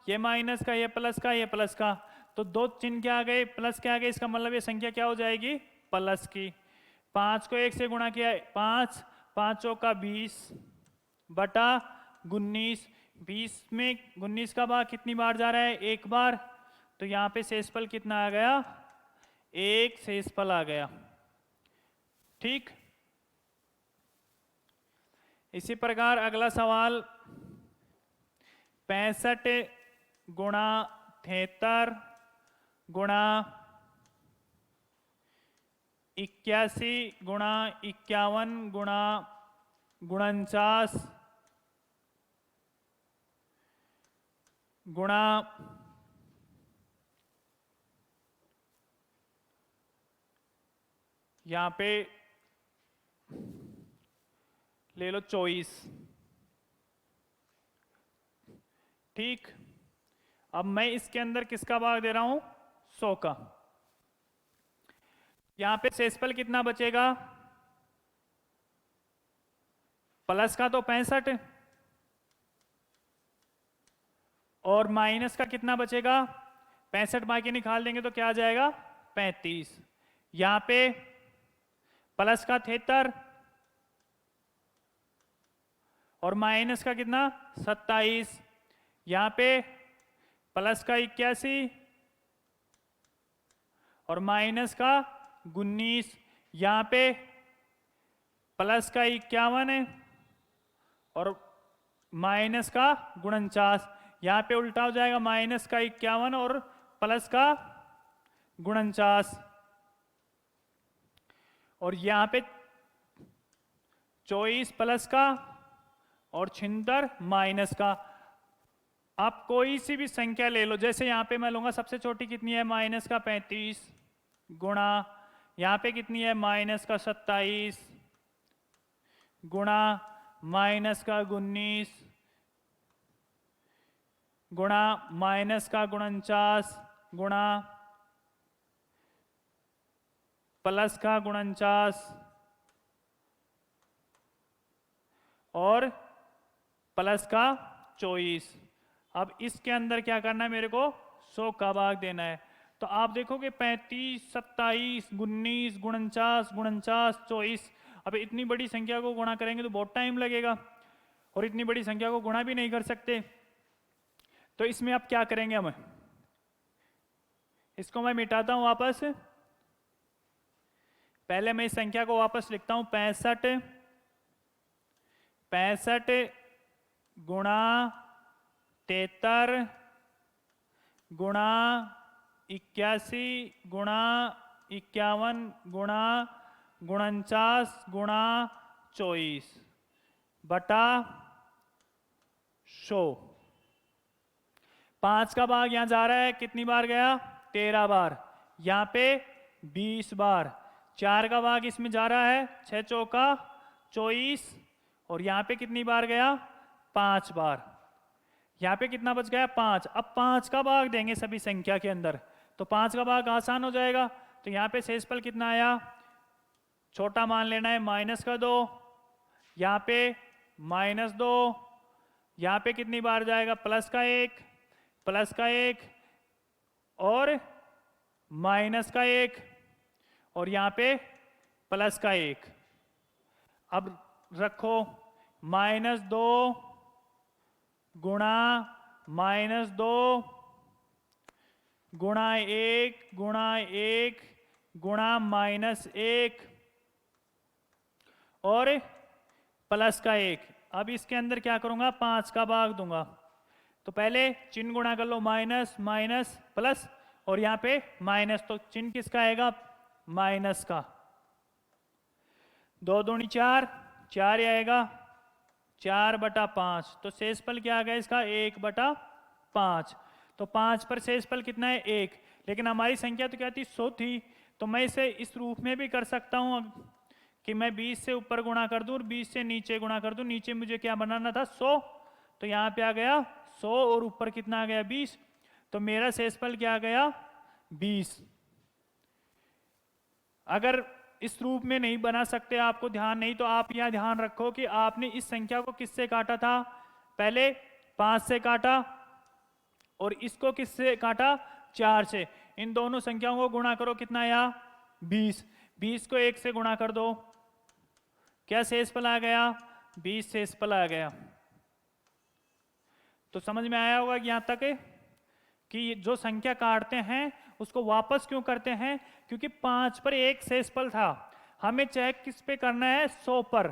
ये माइनस का, ये प्लस का, ये प्लस का। तो दो चिन्ह क्या आ गए, प्लस के आ गए, इसका मतलब ये संख्या क्या हो जाएगी, प्लस की। 5 को 1 से गुणा किया, 5 5 का 20 बटा 19। 20 में 19 का भाग कितनी बार जा रहा है, एक बार। तो यहाँ पे शेषफल कितना आ गया, 1 शेषफल आ गया। ठीक, इसी प्रकार अगला सवाल 65 गुणा 73 गुणा 81 गुणा 51 गुणा 49 गुणा यहाँ पे ले लो 24। ठीक, अब मैं इसके अंदर किसका भाग दे रहा हूं, 100 का। यहां पे शेषफल कितना बचेगा, प्लस का तो 65 और माइनस का कितना बचेगा, 65 बाकी निकाल देंगे तो क्या आ जाएगा, 35। यहां पे प्लस का 73 और माइनस का कितना, 27। यहां पे प्लस का 81 और माइनस का 19। यहां पे प्लस का 51 और माइनस का 49। यहां पे उल्टा हो जाएगा, माइनस का 51 और प्लस का 49। और यहां पे 24 प्लस का और 76 माइनस का। आप कोई सी भी संख्या ले लो, जैसे यहां पे मैं लूंगा सबसे छोटी कितनी है, माइनस का 35 गुणा यहां पे कितनी है, माइनस का 27 गुणा माइनस का 19 गुणा माइनस का 49 गुणा प्लस का 49 और प्लस का 24। अब इसके अंदर क्या करना है, मेरे को 100 का भाग देना है। तो आप देखोगे 35 27 19 49 49 24। अब इतनी बड़ी संख्या को गुणा करेंगे तो बहुत टाइम लगेगा और इतनी बड़ी संख्या को गुणा भी नहीं कर सकते। तो इसमें अब क्या करेंगे, हम इसको मैं मिटाता हूं वापस। पहले मैं इस संख्या को वापस लिखता हूं, 65 गुणा 73 गुणा 81 गुणा 51 गुणा 49 गुणा 24 बटा 100। 5 का भाग यहां जा रहा है, कितनी बार गया, 13 बार। यहां पे 20 बार। 4 का भाग इसमें जा रहा है, 6 चौका 24 और यहां पे कितनी बार गया, 5 बार। यहां पे कितना बच गया, 5। अब 5 का भाग देंगे सभी संख्या के अंदर, तो 5 का भाग आसान हो जाएगा। तो यहां पे शेषफल कितना आया, छोटा मान लेना है, माइनस का 2, यहां पे -2, यहां पे कितनी बार जाएगा, प्लस का 1 और माइनस का 1 और यहां पे प्लस का 1। अब रखो, -2 गुणा -2 गुणा 1 गुणा -1 गुणा -1 और प्लस का 1। अब इसके अंदर क्या करूंगा, 5 का भाग दूंगा। तो पहले चिन्ह गुणा कर लो, माइनस माइनस प्लस, और यहाँ पे माइनस, तो चिन्ह किसका आएगा, माइनस का। 2 दूनी 4, 4 आएगा 4/5। तो शेषफल क्या आ गया इसका, 1/5। तो 5 पर शेषफल कितना है, 1। लेकिन हमारी संख्या तो क्या थी, 100 थी। तो मैं इसे इस रूप में भी कर सकता हूँ कि मैं 20 से ऊपर गुणा कर दूँ और 20 से नीचे गुणा कर दूँ। नीचे मुझे क्या बनाना था, 100। तो यहाँ पे आ गया 100 और ऊपर कितना आ गया, 20। तो मेरा शेषफल क्या आ गया, 20। अगर इस रूप में नहीं बना सकते, आपको ध्यान नहीं, तो आप यह ध्यान रखो कि आपने इस संख्या को किससे काटा था, पहले 5 से काटा और इसको किससे काटा, 4 से। इन दोनों संख्याओं को गुणा करो, कितना आया, 20। 20 को 1 से गुणा कर दो, क्या शेषफल आ गया, 20 शेषफल आ गया। तो समझ में आया होगा यहां तक कि जो संख्या काटते हैं उसको वापस क्यों करते हैं, क्योंकि 5 पर 1 शेषफल था, हमें चेक किस पे करना है, 100 पर।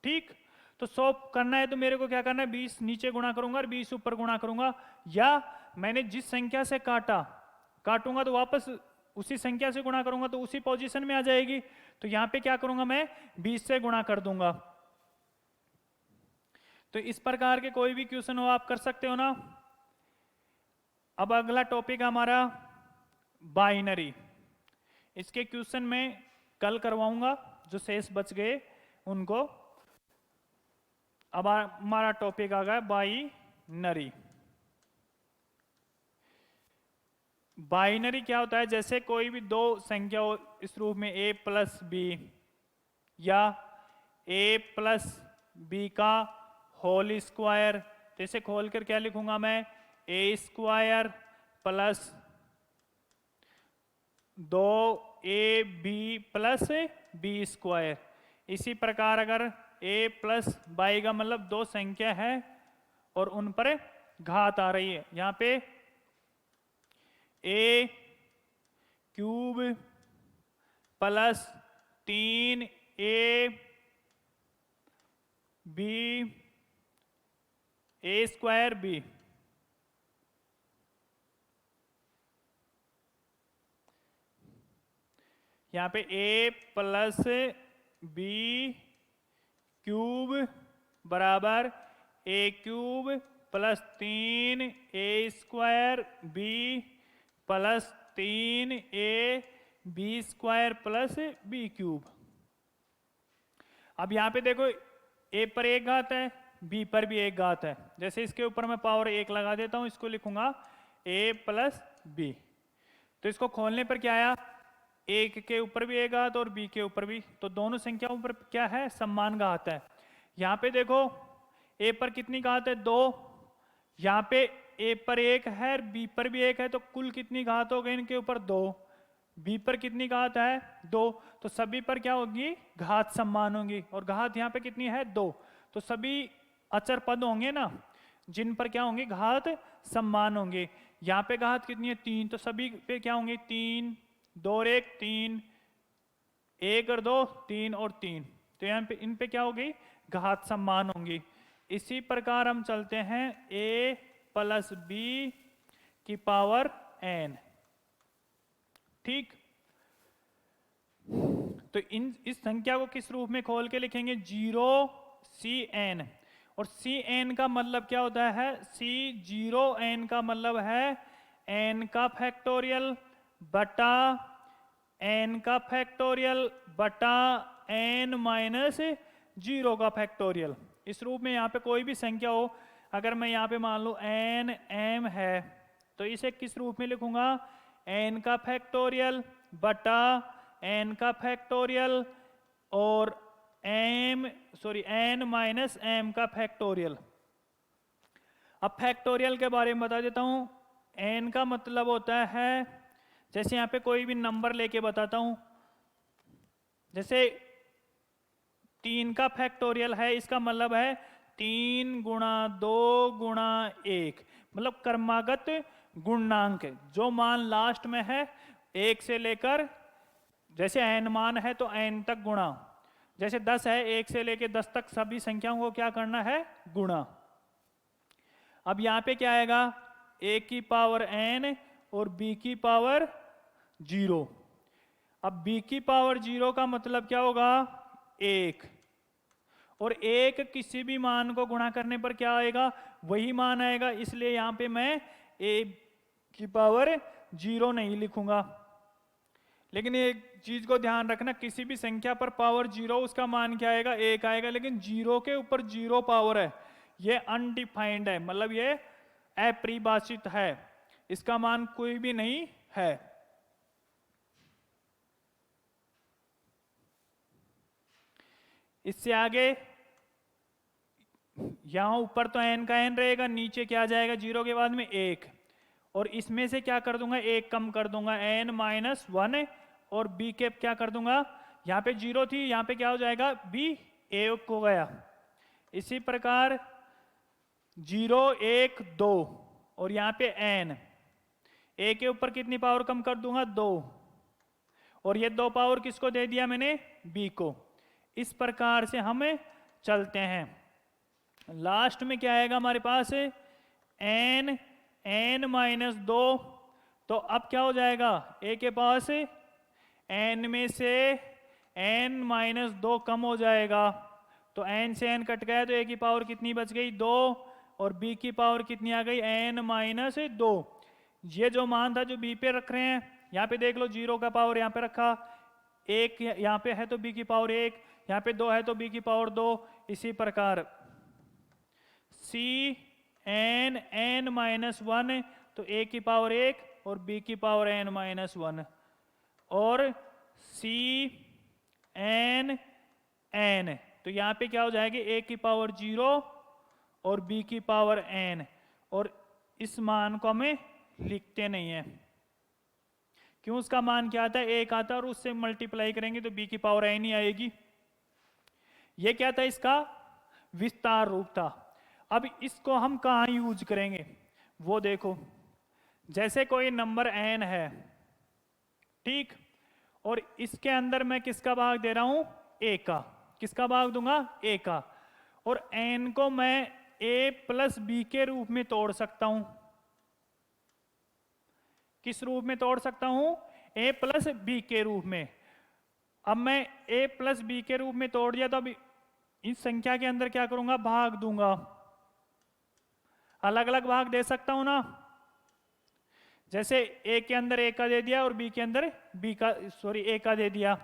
ठीक, तो 100 करना है तो मेरे को क्या करना है, 20 नीचे गुणा करूंगा और 20 ऊपर गुणा करूंगा। या मैंने जिस संख्या से काटूंगा तो वापस उसी संख्या से गुणा करूंगा तो उसी पोजीशन में आ जाएगी। तो यहां पे क्या करूंगा, मैं 20 से गुणा कर दूंगा। तो इस प्रकार के कोई भी क्वेश्चन हो आप कर सकते हो ना। अब अगला टॉपिक हमारा बाइनरी। इसके क्वेश्चन में कल करवाऊंगा, जो शेष बच गए उनको। अब हमारा टॉपिक आ गया बाइनरी। बाइनरी क्या होता है, जैसे कोई भी दो संख्या हो इस रूप में a प्लस बी, या a प्लस बी का होल स्क्वायर। तो इसे खोलकर क्या लिखूंगा मैं, a square plus 2ab plus B square. इसी प्रकार अगर a प्लस बाई का मतलब दो संख्या है और उन पर घात आ रही है, यहाँ पे a cube plus 3ab a square b। यहाँ पे a प्लस बी क्यूब बराबर a cube plus 3a square b plus 3a B square plus B cube. अब यहाँ पे देखो a पर एक घात है, b पर भी एक घात है। जैसे इसके ऊपर मैं पावर 1 लगा देता हूँ, इसको लिखूंगा a प्लस बी। तो इसको खोलने पर क्या आया, एक के ऊपर भी एक घात और बी के ऊपर भी, तो दोनों संख्याओं पर क्या है, समान घात है। यहाँ पे देखो a पर कितनी घात है, 2। यहाँ पे a पर 1 है और b पर भी 1 है, तो कुल कितनी घात हो गई इनके ऊपर, 2। b पर कितनी घात है, 2। तो सभी पर क्या होगी, घात समान होंगी, और घात यहाँ पे कितनी है, 2। तो सभी अचर पद होंगे ना, जिन पर क्या होंगे, घात समान होंगे। यहाँ पे घात कितनी है, 3, तो सभी पे क्या होंगे, 3, 2 और 1 3, 1 और 2 3 और 3। तो यहाँ पे इन पे क्या होगी, घात समान होंगी। इसी प्रकार हम चलते हैं a प्लस बी की पावर n। ठीक, तो इस संख्या को किस रूप में खोल के लिखेंगे, 0cn। और cn का मतलब क्या होता है, c0n का मतलब है n का फैक्टोरियल बटा n का फैक्टोरियल बटा n माइनस 0 का फैक्टोरियल। इस रूप में यहाँ पे कोई भी संख्या हो, अगर मैं यहाँ पे मान लूँ n m है, तो इसे किस रूप में लिखूंगा, n का फैक्टोरियल बटा n का फैक्टोरियल और n माइनस m का फैक्टोरियल। अब फैक्टोरियल के बारे में बता देता हूँ। n का मतलब होता है, जैसे यहाँ पे कोई भी नंबर लेके बताता हूँ, जैसे 3 का फैक्टोरियल है, इसका मतलब है 3 गुणा 2 गुणा 1, मतलब क्रमागत गुणांक, जो मान लास्ट में है 1 से लेकर, जैसे n मान है तो n तक गुणा। जैसे 10 है, 1 से लेके 10 तक सभी संख्याओं को क्या करना है, गुणा। अब यहाँ पे क्या आएगा, a की पावर n और b की पावर 0। अब b की पावर 0 का मतलब क्या होगा, 1, और 1 किसी भी मान को गुणा करने पर क्या आएगा, वही मान आएगा, इसलिए यहाँ पे मैं a की पावर 0 नहीं लिखूंगा। लेकिन एक चीज को ध्यान रखना, किसी भी संख्या पर पावर 0 उसका मान क्या आएगा, 1 आएगा, लेकिन 0 के ऊपर 0 पावर है, ये अनडिफाइंड है, मतलब ये अपरिभाषित है, इसका मान कोई भी नहीं है। इससे आगे यहां ऊपर तो n का n रहेगा, नीचे क्या आ जाएगा 0 के बाद में 1, और इसमें से क्या कर दूंगा, 1 कम कर दूंगा, n माइनस 1, और b के क्या कर दूंगा, यहाँ पे 0 थी, यहाँ पे क्या हो जाएगा, b 1 हो गया। इसी प्रकार 0 1 2, और यहाँ पे n, a के ऊपर कितनी पावर कम कर दूंगा, 2, और ये 2 पावर किसको दे दिया मैंने, b को। इस प्रकार से हमें चलते हैं। लास्ट में क्या आएगा हमारे पास, n माइनस 2, तो अब क्या हो जाएगा, a के पास n में से n माइनस 2 कम हो जाएगा, तो n से n कट गया, तो a की पावर कितनी बच गई, 2, और b की पावर कितनी आ गई, n माइनस 2। ये जो मान था जो b पे रख रहे हैं, यहाँ पे देख लो 0 का पावर यहाँ पे रखा, 1 यहाँ पे है तो b की पावर 1, यहाँ पे 2 है तो b की पावर 2। इसी प्रकार c n माइनस 1, तो a की पावर 1 और b की पावर n माइनस 1, और c n, तो यहाँ पे क्या हो जाएगी, a की पावर 0 और b की पावर n, और इस मान को हमें लिखते नहीं है, क्यों, उसका मान क्या आता है, 1 आता है, और उससे मल्टीप्लाई करेंगे तो b की पावर n ही आएगी। ये क्या था, इसका विस्तार रूप था। अब इसको हम कहाँ यूज करेंगे वो देखो, जैसे कोई नंबर n है, ठीक, और इसके अंदर मैं किसका भाग दे रहा हूं, a का, किसका भाग दूंगा, a का, और n को मैं a प्लस b के रूप में तोड़ सकता हूं। किस रूप में तोड़ सकता हूं, a प्लस b के रूप में। अब मैं a प्लस b के रूप में तोड़ दिया, तो अब इस संख्या के अंदर क्या करूंगा, भाग दूंगा, अलग अलग भाग दे सकता हूं ना, जैसे a के अंदर a का दे दिया और b के अंदर a का दे दिया,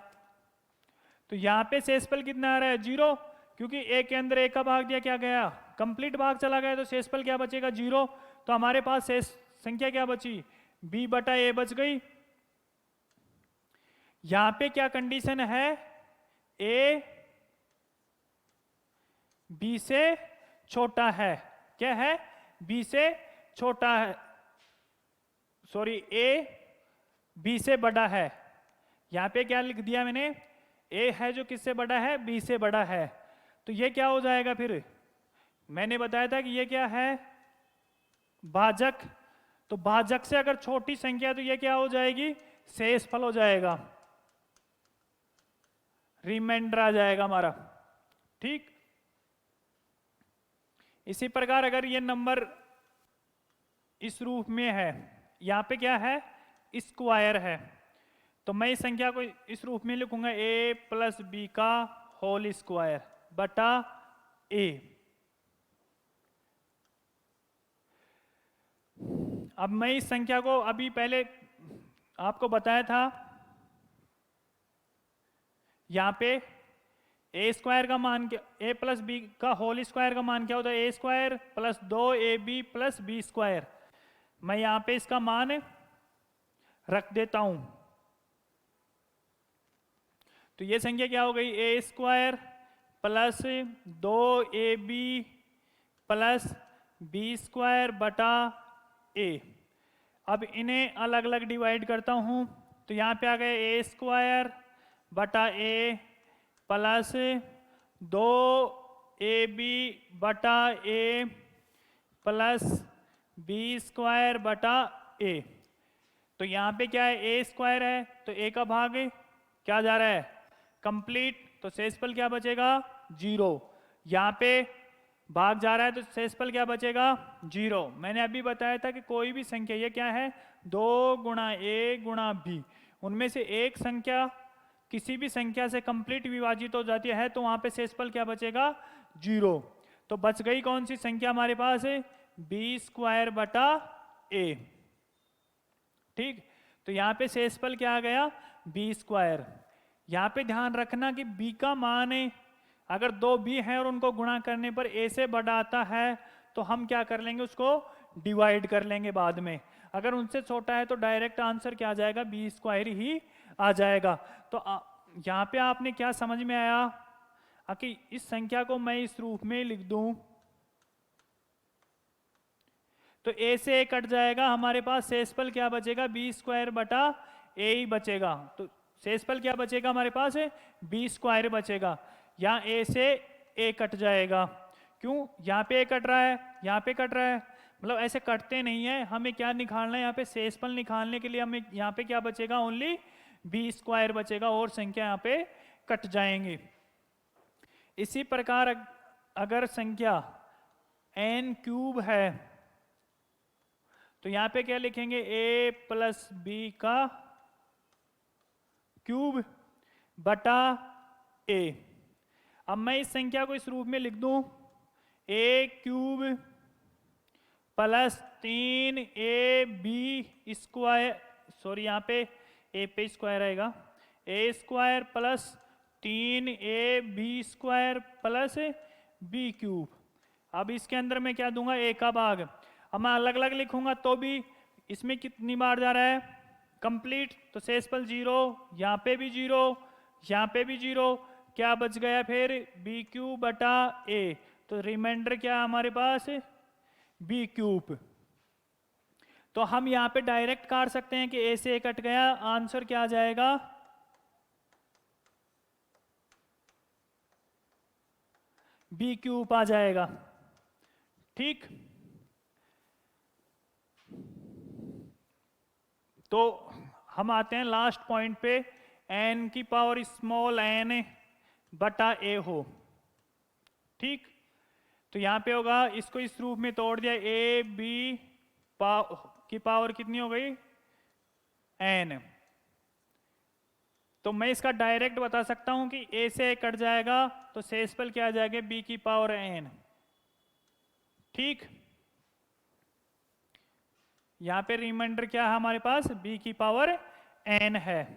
तो यहां पे शेषफल कितना आ रहा है, 0, क्योंकि a के अंदर a का भाग दिया, क्या गया, कंप्लीट भाग चला गया, तो शेषफल क्या बचेगा, 0। तो हमारे पास शेष संख्या क्या बची, b बटा a बच गई। यहां पे क्या कंडीशन है, a b से छोटा है, क्या है, b से छोटा है, सॉरी a b से बड़ा है। यहां पे क्या लिख दिया मैंने, a है जो किससे बड़ा है, b से बड़ा है, तो ये क्या हो जाएगा, फिर मैंने बताया था कि ये क्या है, भाजक, तो भाजक से अगर छोटी संख्या तो ये क्या हो जाएगी, शेषफल हो जाएगा, रिमाइंडर आ जाएगा हमारा, ठीक। इसी प्रकार अगर ये नंबर इस रूप में है, यहां पे क्या है, स्क्वायर है, तो मैं इस संख्या को इस रूप में लिखूंगा, a प्लस बी का होल स्क्वायर बटा a। अब मैं इस संख्या को अभी पहले आपको बताया था, यहां पे a स्क्वायर का मान क्या, a प्लस बी का होल स्क्वायर का मान क्या होता है, a square plus 2ab plus B square. मैं यहां पे इसका मान रख देता हूं, तो ये संख्या क्या हो गई, a square plus 2ab plus B square बटा a। अब इन्हें अलग अलग डिवाइड करता हूं, तो यहां पे आ गए a स्क्वायर बटा a प्लस 2ab बटा a प्लस बी स्क्वायर बटा a। तो यहां पे क्या है, a स्क्वायर है, तो a का भाग क्या जा रहा है, कंप्लीट तो शेषफल क्या बचेगा 0। यहाँ पे भाग जा रहा है तो शेषफल क्या बचेगा 0। मैंने अभी बताया था कि कोई भी संख्या, ये क्या है 2 गुणा a गुणा b, उनमें से एक संख्या किसी भी संख्या से कंप्लीट विभाजित हो जाती है तो वहां पे शेषफल क्या बचेगा 0। तो बच गई कौन सी संख्या हमारे पास है b² बटा a। ठीक, तो यहाँ पे शेषफल क्या आ गया b²। यहाँ पे ध्यान रखना कि b का मान है, अगर 2b है और उनको गुणा करने पर a से बड़ा आता है तो हम क्या कर लेंगे, उसको डिवाइड कर लेंगे बाद में। अगर उनसे छोटा है तो डायरेक्ट आंसर क्या आ जाएगा b² ही आ जाएगा। तो यहाँ पे आपने क्या समझ में आया कि इस संख्या को मैं इस रूप में लिख दूं तो a से a कट जाएगा, हमारे पास शेषफल क्या बचेगा b² बटा a ही बचेगा। तो शेषफल क्या बचेगा हमारे पास है b² बचेगा। यहाँ a से a कट जाएगा, क्यों यहाँ पे a कट रहा है, यहाँ पे कट रहा है, मतलब ऐसे कटते नहीं है। हमें क्या निकालना है यहाँ पे, शेषफल निकालने के लिए हमें यहाँ पे क्या बचेगा ओनली b² बचेगा और संख्या यहाँ पे कट जाएंगे। इसी प्रकार अगर संख्या n³ है तो यहाँ पे क्या लिखेंगे a + b का क्यूब बटा a। अब मैं इस संख्या को इस रूप में लिख दूं a³ + 3ab², सॉरी यहाँ पे a पे स्क्वायर आएगा, a² + 3ab² + b³। अब इसके अंदर मैं क्या दूंगा a का भाग। अब मैं अलग अलग लिखूंगा तो भी इसमें कितनी बार जा रहा है कंप्लीट, तो शेषफल 0, यहाँ पे भी 0, यहाँ पे भी 0, क्या बच गया फिर b³ बटा a। तो रिमाइंडर क्या हमारे पास b³। तो हम यहाँ पे डायरेक्ट काट सकते हैं कि a से a कट गया, आंसर क्या आ जाएगा b³ आ जाएगा। ठीक, तो हम आते हैं लास्ट पॉइंट पे, n की पावर स्मॉल n बटा a हो। ठीक, तो यहां पे होगा, इसको इस रूप में तोड़ दिया, a b की पावर कितनी हो गई n। तो मैं इसका डायरेक्ट बता सकता हूं कि a से a कट जाएगा तो शेषफल क्या आ जाएगा b की पावर n। ठीक, यहां पे रिमाइंडर क्या है हमारे पास b की पावर n है।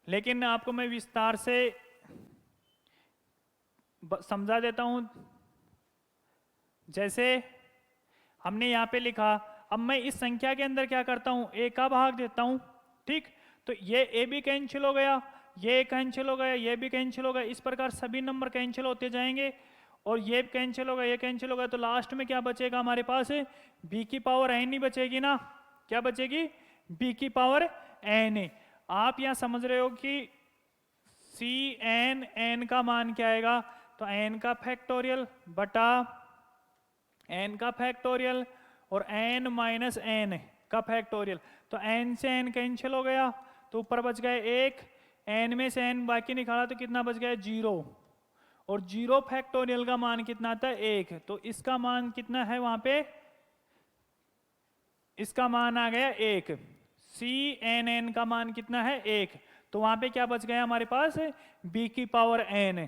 लेकिन आपको मैं विस्तार से समझा देता हूं। जैसे हमने यहां पे लिखा, अब मैं इस संख्या के अंदर क्या करता हूं a का भाग देता हूं। ठीक, तो ये a भी कैंसिल हो गया, ये कैंसिल हो गया, ये भी कैंसिल हो गया, इस प्रकार सभी नंबर कैंसिल होते जाएंगे और ये कैंसिल होगा, ये कैंसिल होगा, तो लास्ट में क्या बचेगा हमारे पास b की पावर n ही बचेगी ना। क्या बचेगी b की पावर n। आप यहां समझ रहे हो कि n का मान क्या आएगा, तो n का फैक्टोरियल बटा n का फैक्टोरियल और n माइनस n का फैक्टोरियल। तो n से n कैंसिल हो गया तो ऊपर बच गए 1, n में से n बाकी निकाला तो कितना बच गया 0, और 0 फैक्टोरियल का मान कितना आता है 1, तो इसका मान कितना है वहां पे, इसका मान आ गया 1। Cnn का मान कितना है 1, तो वहां पे क्या बच गया हमारे पास b की पावर n।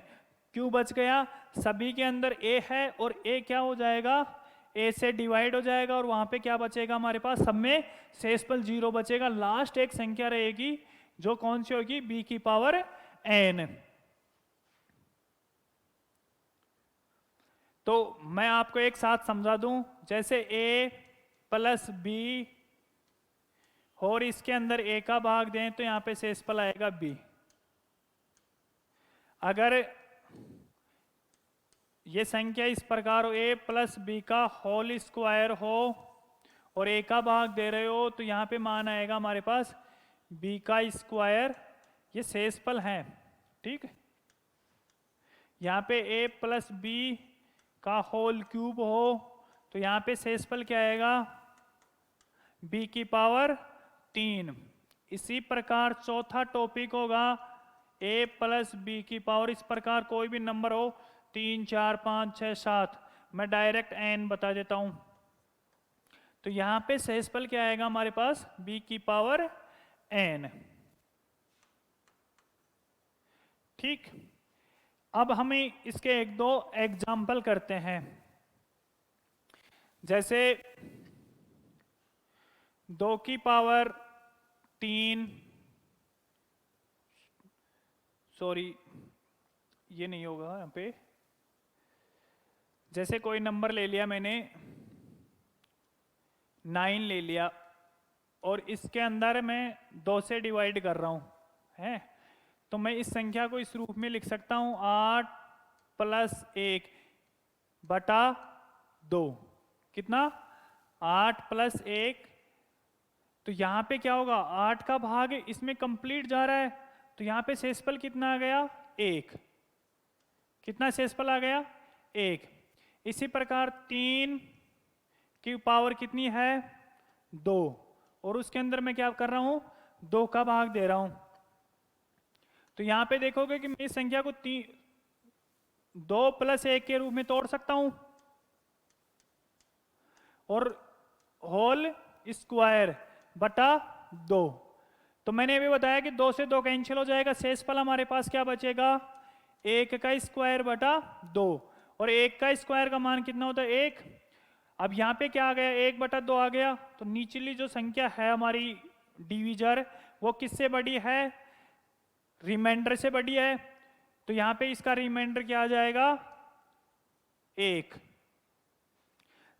क्यों बच गया, सभी के अंदर a है और a क्या हो जाएगा a से डिवाइड हो जाएगा और वहां पे क्या बचेगा हमारे पास, सब में शेषफल 0 बचेगा। लास्ट एक संख्या रहेगी जो कौन सी होगी b की पावर n। तो मैं आपको एक साथ समझा दूं, जैसे a + b और इसके अंदर a का भाग दें तो यहां पे शेषफल आएगा b। अगर ये संख्या इस प्रकार हो a + b का होल स्क्वायर हो और a का भाग दे रहे हो तो यहाँ पे मान आएगा हमारे पास b का स्क्वायर, ये शेषफल है। ठीक, यहाँ पे a + b का होल क्यूब हो तो यहाँ पे शेषफल क्या आएगा b की पावर 3। इसी प्रकार चौथा टॉपिक होगा a प्लस बी की पावर, इस प्रकार कोई भी नंबर हो 3 4 5 6 7, मैं डायरेक्ट n बता देता हूं। तो यहां पे शेषफल क्या आएगा हमारे पास, b की पावर n। ठीक, अब हमें इसके एक दो एग्जाम्पल करते हैं। जैसे 2 की पावर 3, सॉरी ये नहीं होगा यहाँ पे। जैसे कोई नंबर ले लिया मैंने 9 ले लिया और इसके अंदर मैं 2 से डिवाइड कर रहा हूँ है, तो मैं इस संख्या को इस रूप में लिख सकता हूँ 8 प्लस 1 बटा 2। कितना, 8 प्लस 1। तो यहाँ पे क्या होगा, 8 का भाग इसमें कंप्लीट जा रहा है, तो यहाँ पे शेषफल कितना आ गया, 1। कितना शेषफल आ गया, 1। इसी प्रकार 3 की पावर कितनी है, 2, और उसके अंदर मैं क्या कर रहा हूं, 2 का भाग दे रहा हूं। तो यहां पे देखोगे कि मैं इस संख्या को 2 प्लस 1 के रूप में तोड़ सकता हूं, और होल स्क्वायर बटा 2। तो मैंने अभी बताया कि 2 से 2 कैंसिल हो जाएगा, शेषफल हमारे पास क्या बचेगा, 1 का स्क्वायर बटा 2, और 1 का स्क्वायर का मान कितना होता है, 1। अब यहाँ पे क्या आ गया, 1 बटा 2 आ गया, तो निचली जो संख्या है हमारी डिविजर, वो किससे बड़ी है, रिमाइंडर से बड़ी है। तो यहाँ पे इसका रिमाइंडर क्या आ जाएगा, 1।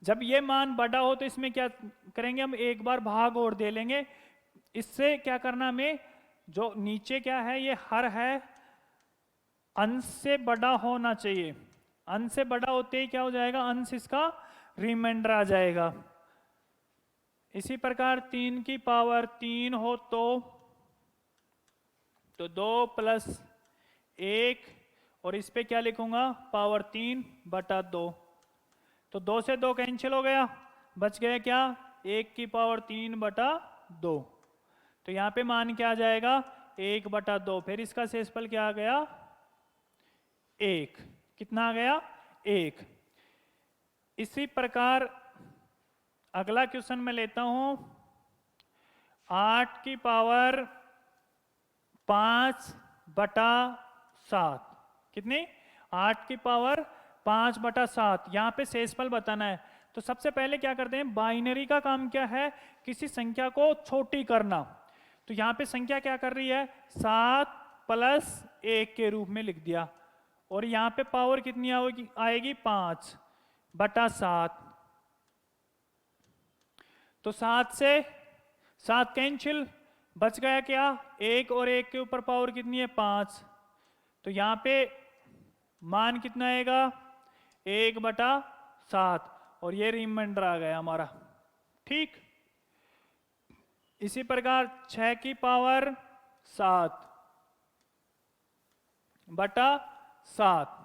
जब ये मान बड़ा हो तो इसमें क्या करेंगे, हम एक बार भाग और दे लेंगे। इससे क्या करना हमें, जो नीचे क्या है, ये हर है, अंश से बड़ा होना चाहिए। अंश से बड़ा होते ही क्या हो जाएगा, अंश इसका रिमाइंडर आ जाएगा। इसी प्रकार 3 की पावर 3 हो तो 2 प्लस 1, और इस पे क्या लिखूंगा, पावर 3 बटा 2। तो 2 से 2 कैंसिल हो गया, बच गया क्या, 1 की पावर 3 बटा 2। तो यहाँ पे मान क्या आ जाएगा, 1 बटा 2। फिर इसका शेषफल क्या आ गया, 1। कितना आ गया, 1। इसी प्रकार अगला क्वेश्चन मैं लेता हूं, 8 की पावर 5 बटा 7। कितनी, 8 की पावर 5 बटा 7। यहाँ पे शेषफल बताना है। तो सबसे पहले क्या करते हैं, बाइनरी का काम क्या है, किसी संख्या को छोटी करना। तो यहाँ पे संख्या क्या कर रही है, 7 प्लस 1 के रूप में लिख दिया, और यहाँ पे पावर कितनी आएगी, 5 बटा 7। तो 7 से 7 कैंसिल, बच गया क्या, 1, और 1 के ऊपर पावर कितनी है, 5। तो यहाँ पे मान कितना आएगा, 1 बटा 7, और ये रिमाइंडर आ गया हमारा। ठीक, इसी प्रकार 6 की पावर 7 बटा 7।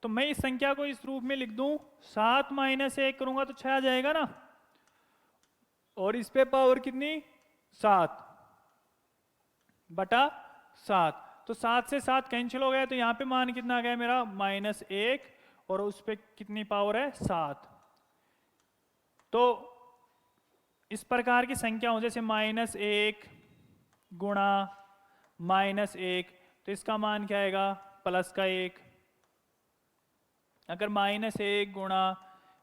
तो मैं इस संख्या को इस रूप में लिख दूं, 7 माइनस 1 करूंगा तो 6 आ जाएगा ना, और इस पे पावर कितनी, 7 बटा 7। तो 7 से 7 कैंसिल हो गया, तो यहाँ पे मान कितना आ गया मेरा, -1, और उस पे कितनी पावर है, 7। तो इस प्रकार की संख्या हो, जैसे -1 गुणा -1, तो इसका मान क्या आएगा, +1। अगर -1 गुणा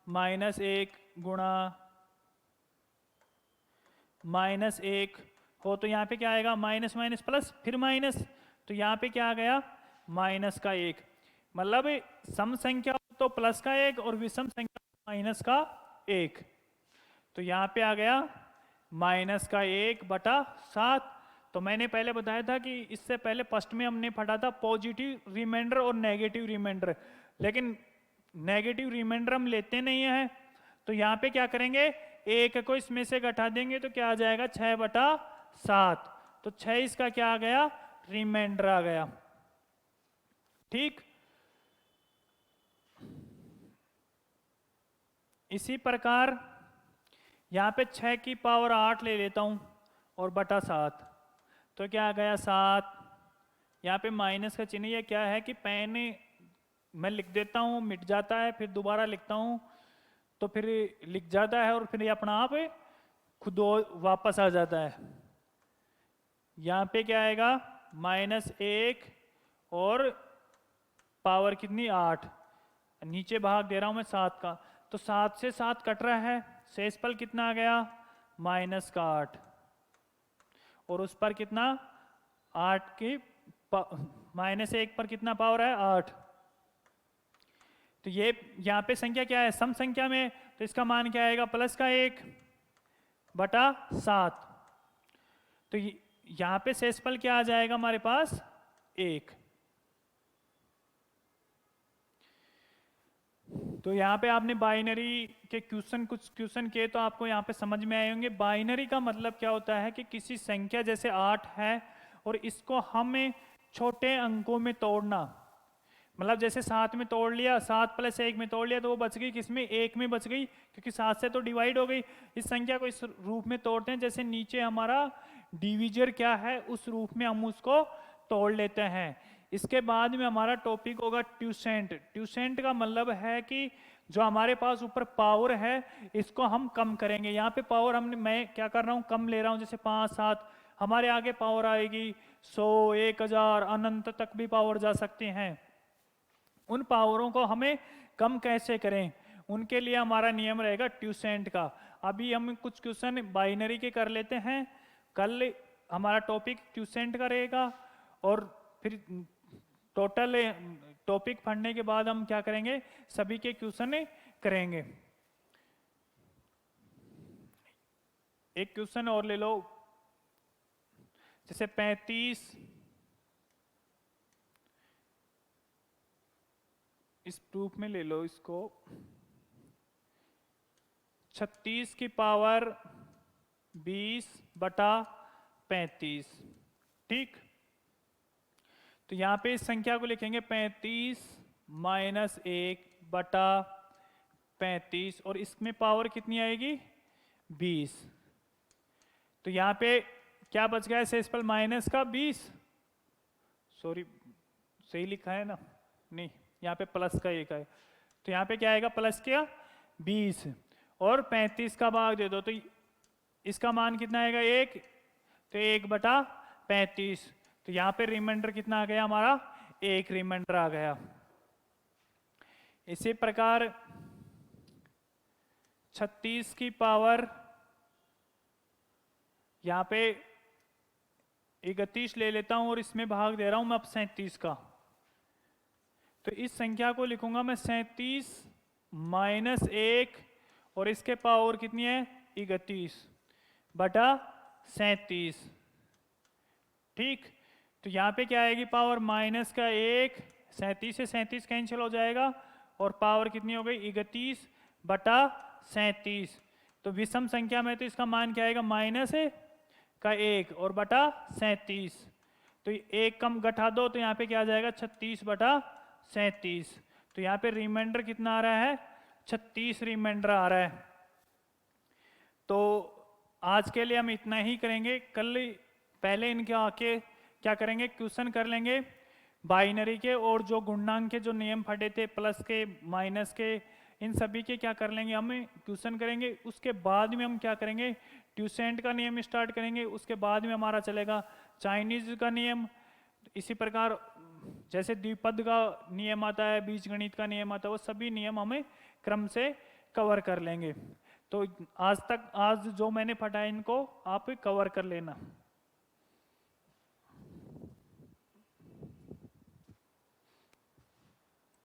-1 गुणा -1 हो तो यहाँ पे क्या आएगा, माइनस माइनस प्लस, फिर माइनस, तो यहाँ पे क्या आ गया, -1। मतलब सम संख्या तो +1 और विषम संख्या -1। तो यहाँ पे आ गया -1 बटा 7। तो मैंने पहले बताया था कि इससे पहले फर्स्ट में हमने पढ़ा था पॉजिटिव रिमाइंडर और नेगेटिव रिमाइंडर, लेकिन नेगेटिव रिमाइंडर हम लेते नहीं हैं। तो यहाँ पे क्या करेंगे, 1 को इसमें से घटा देंगे तो क्या आ जाएगा, 6 बटा 7। तो 6 इसका क्या आ गया, रिमाइंडर आ गया। ठीक, इसी प्रकार यहाँ पे 6 की पावर 8 ले लेता हूँ और बटा 7। तो क्या आ गया, 7 यहाँ पे माइनस का चिन्ह ये क्या है कि पेन मैं लिख देता हूँ, मिट जाता है, फिर दोबारा लिखता हूँ तो फिर लिख जाता है और फिर ये अपना आप खुद वापस आ जाता है। यहाँ पे क्या आएगा, -1 और पावर कितनी 8, नीचे भाग दे रहा हूँ मैं 7 का, तो 7 से 7 कट रहा है, शेषफल कितना आ गया -8, और उस पर कितना 8 की -1 पर कितना पावर है 8। तो ये यहाँ पे संख्या क्या है, सम संख्या में, तो इसका मान क्या आएगा +1 बटा 7। तो यहाँ पे शेषफल क्या आ जाएगा हमारे पास 1। तो यहाँ पे आपने बाइनरी के क्वेश्चन कुछ क्वेश्चन किए तो आपको यहाँ पे समझ में आए होंगे। बाइनरी का मतलब क्या होता है कि किसी संख्या जैसे 8 है और इसको हमें छोटे अंकों में तोड़ना, मतलब जैसे 7 में तोड़ लिया, 7 + 1 में तोड़ लिया तो वो बच गई किसमें 1 में बच गई, क्योंकि 7 से तो डिवाइड हो गई। इस संख्या को इस रूप में तोड़ते हैं जैसे नीचे हमारा डिविजर क्या है उस रूप में हम उसको तोड़ लेते हैं। इसके बाद में हमारा टॉपिक होगा ट्यूसेंट। ट्यूसेंट का मतलब है कि जो हमारे पास ऊपर पावर है इसको हम कम करेंगे। यहाँ पे पावर मैं क्या कर रहा हूँ कम ले रहा हूँ, जैसे 5 7, हमारे आगे पावर आएगी 100 1000 अनंत तक भी पावर जा सकते हैं। उन पावरों को हमें कम कैसे करें, उनके लिए हमारा नियम रहेगा ट्यूसेंट का। अभी हम कुछ क्वेश्चन बाइनरी के कर लेते हैं, कल हमारा टॉपिक ट्यूसेंट का रहेगा, और फिर टोटल टॉपिक पढ़ने के बाद हम क्या करेंगे सभी के क्वेश्चन करेंगे। एक क्वेश्चन और ले लो, जैसे 35 इस रूप में ले लो इसको, 36 की पावर 20 बटा 35, ठीक। तो यहाँ पे इस संख्या को लिखेंगे 35 - 1 बटा 35, और इसमें पावर कितनी आएगी 20। तो यहाँ पे क्या बच गया शेषफल माइनस का 20, सॉरी सही लिखा है ना, नहीं यहाँ पे प्लस का 1 है, तो यहाँ पे क्या आएगा प्लस क्या 20 और 35 का भाग दे दो, तो इसका मान कितना आएगा 1, तो 1 बटा 35, तो यहाँ पे रिमाइंडर कितना आ गया हमारा 1 रिमाइंडर आ गया। इसी प्रकार 36 की पावर यहाँ पे 31 ले लेता हूं और इसमें भाग दे रहा हूं मैं अब 37 का, तो इस संख्या को लिखूंगा मैं 37 - 1 और इसके पावर कितनी है 31 बटा 37, ठीक। तो यहाँ पे क्या आएगी पावर माइनस का 1, 37 से 37 कैंसिल हो जाएगा और पावर कितनी हो गई 31 बटा 37। तो विषम संख्या में तो इसका मान क्या आएगा माइनस का 1 और बटा 37, तो 1 कम घटा दो तो यहाँ पे क्या आ जाएगा 36 बटा 37। तो यहाँ पे रिमाइंडर कितना आ रहा है 36 रिमाइंडर आ रहा है। तो आज के लिए हम इतना ही करेंगे, कल पहले इनके आके क्या करेंगे क्वेश्चन कर लेंगे बाइनरी के, और जो गुणनांक के जो नियम पढ़े थे प्लस के माइनस के, इन सभी के क्या कर लेंगे हम क्वेश्चन करेंगे। उसके बाद में हम क्या करेंगे ट्यूसेंट का नियम स्टार्ट करेंगे, उसके बाद में हमारा चलेगा चाइनीज का नियम। इसी प्रकार जैसे द्विपद का नियम आता है, बीजगणित का नियम आता है, वो सभी नियम हमें क्रम से कवर कर लेंगे। तो आज जो मैंने पढ़ा है इनको आप कवर कर लेना।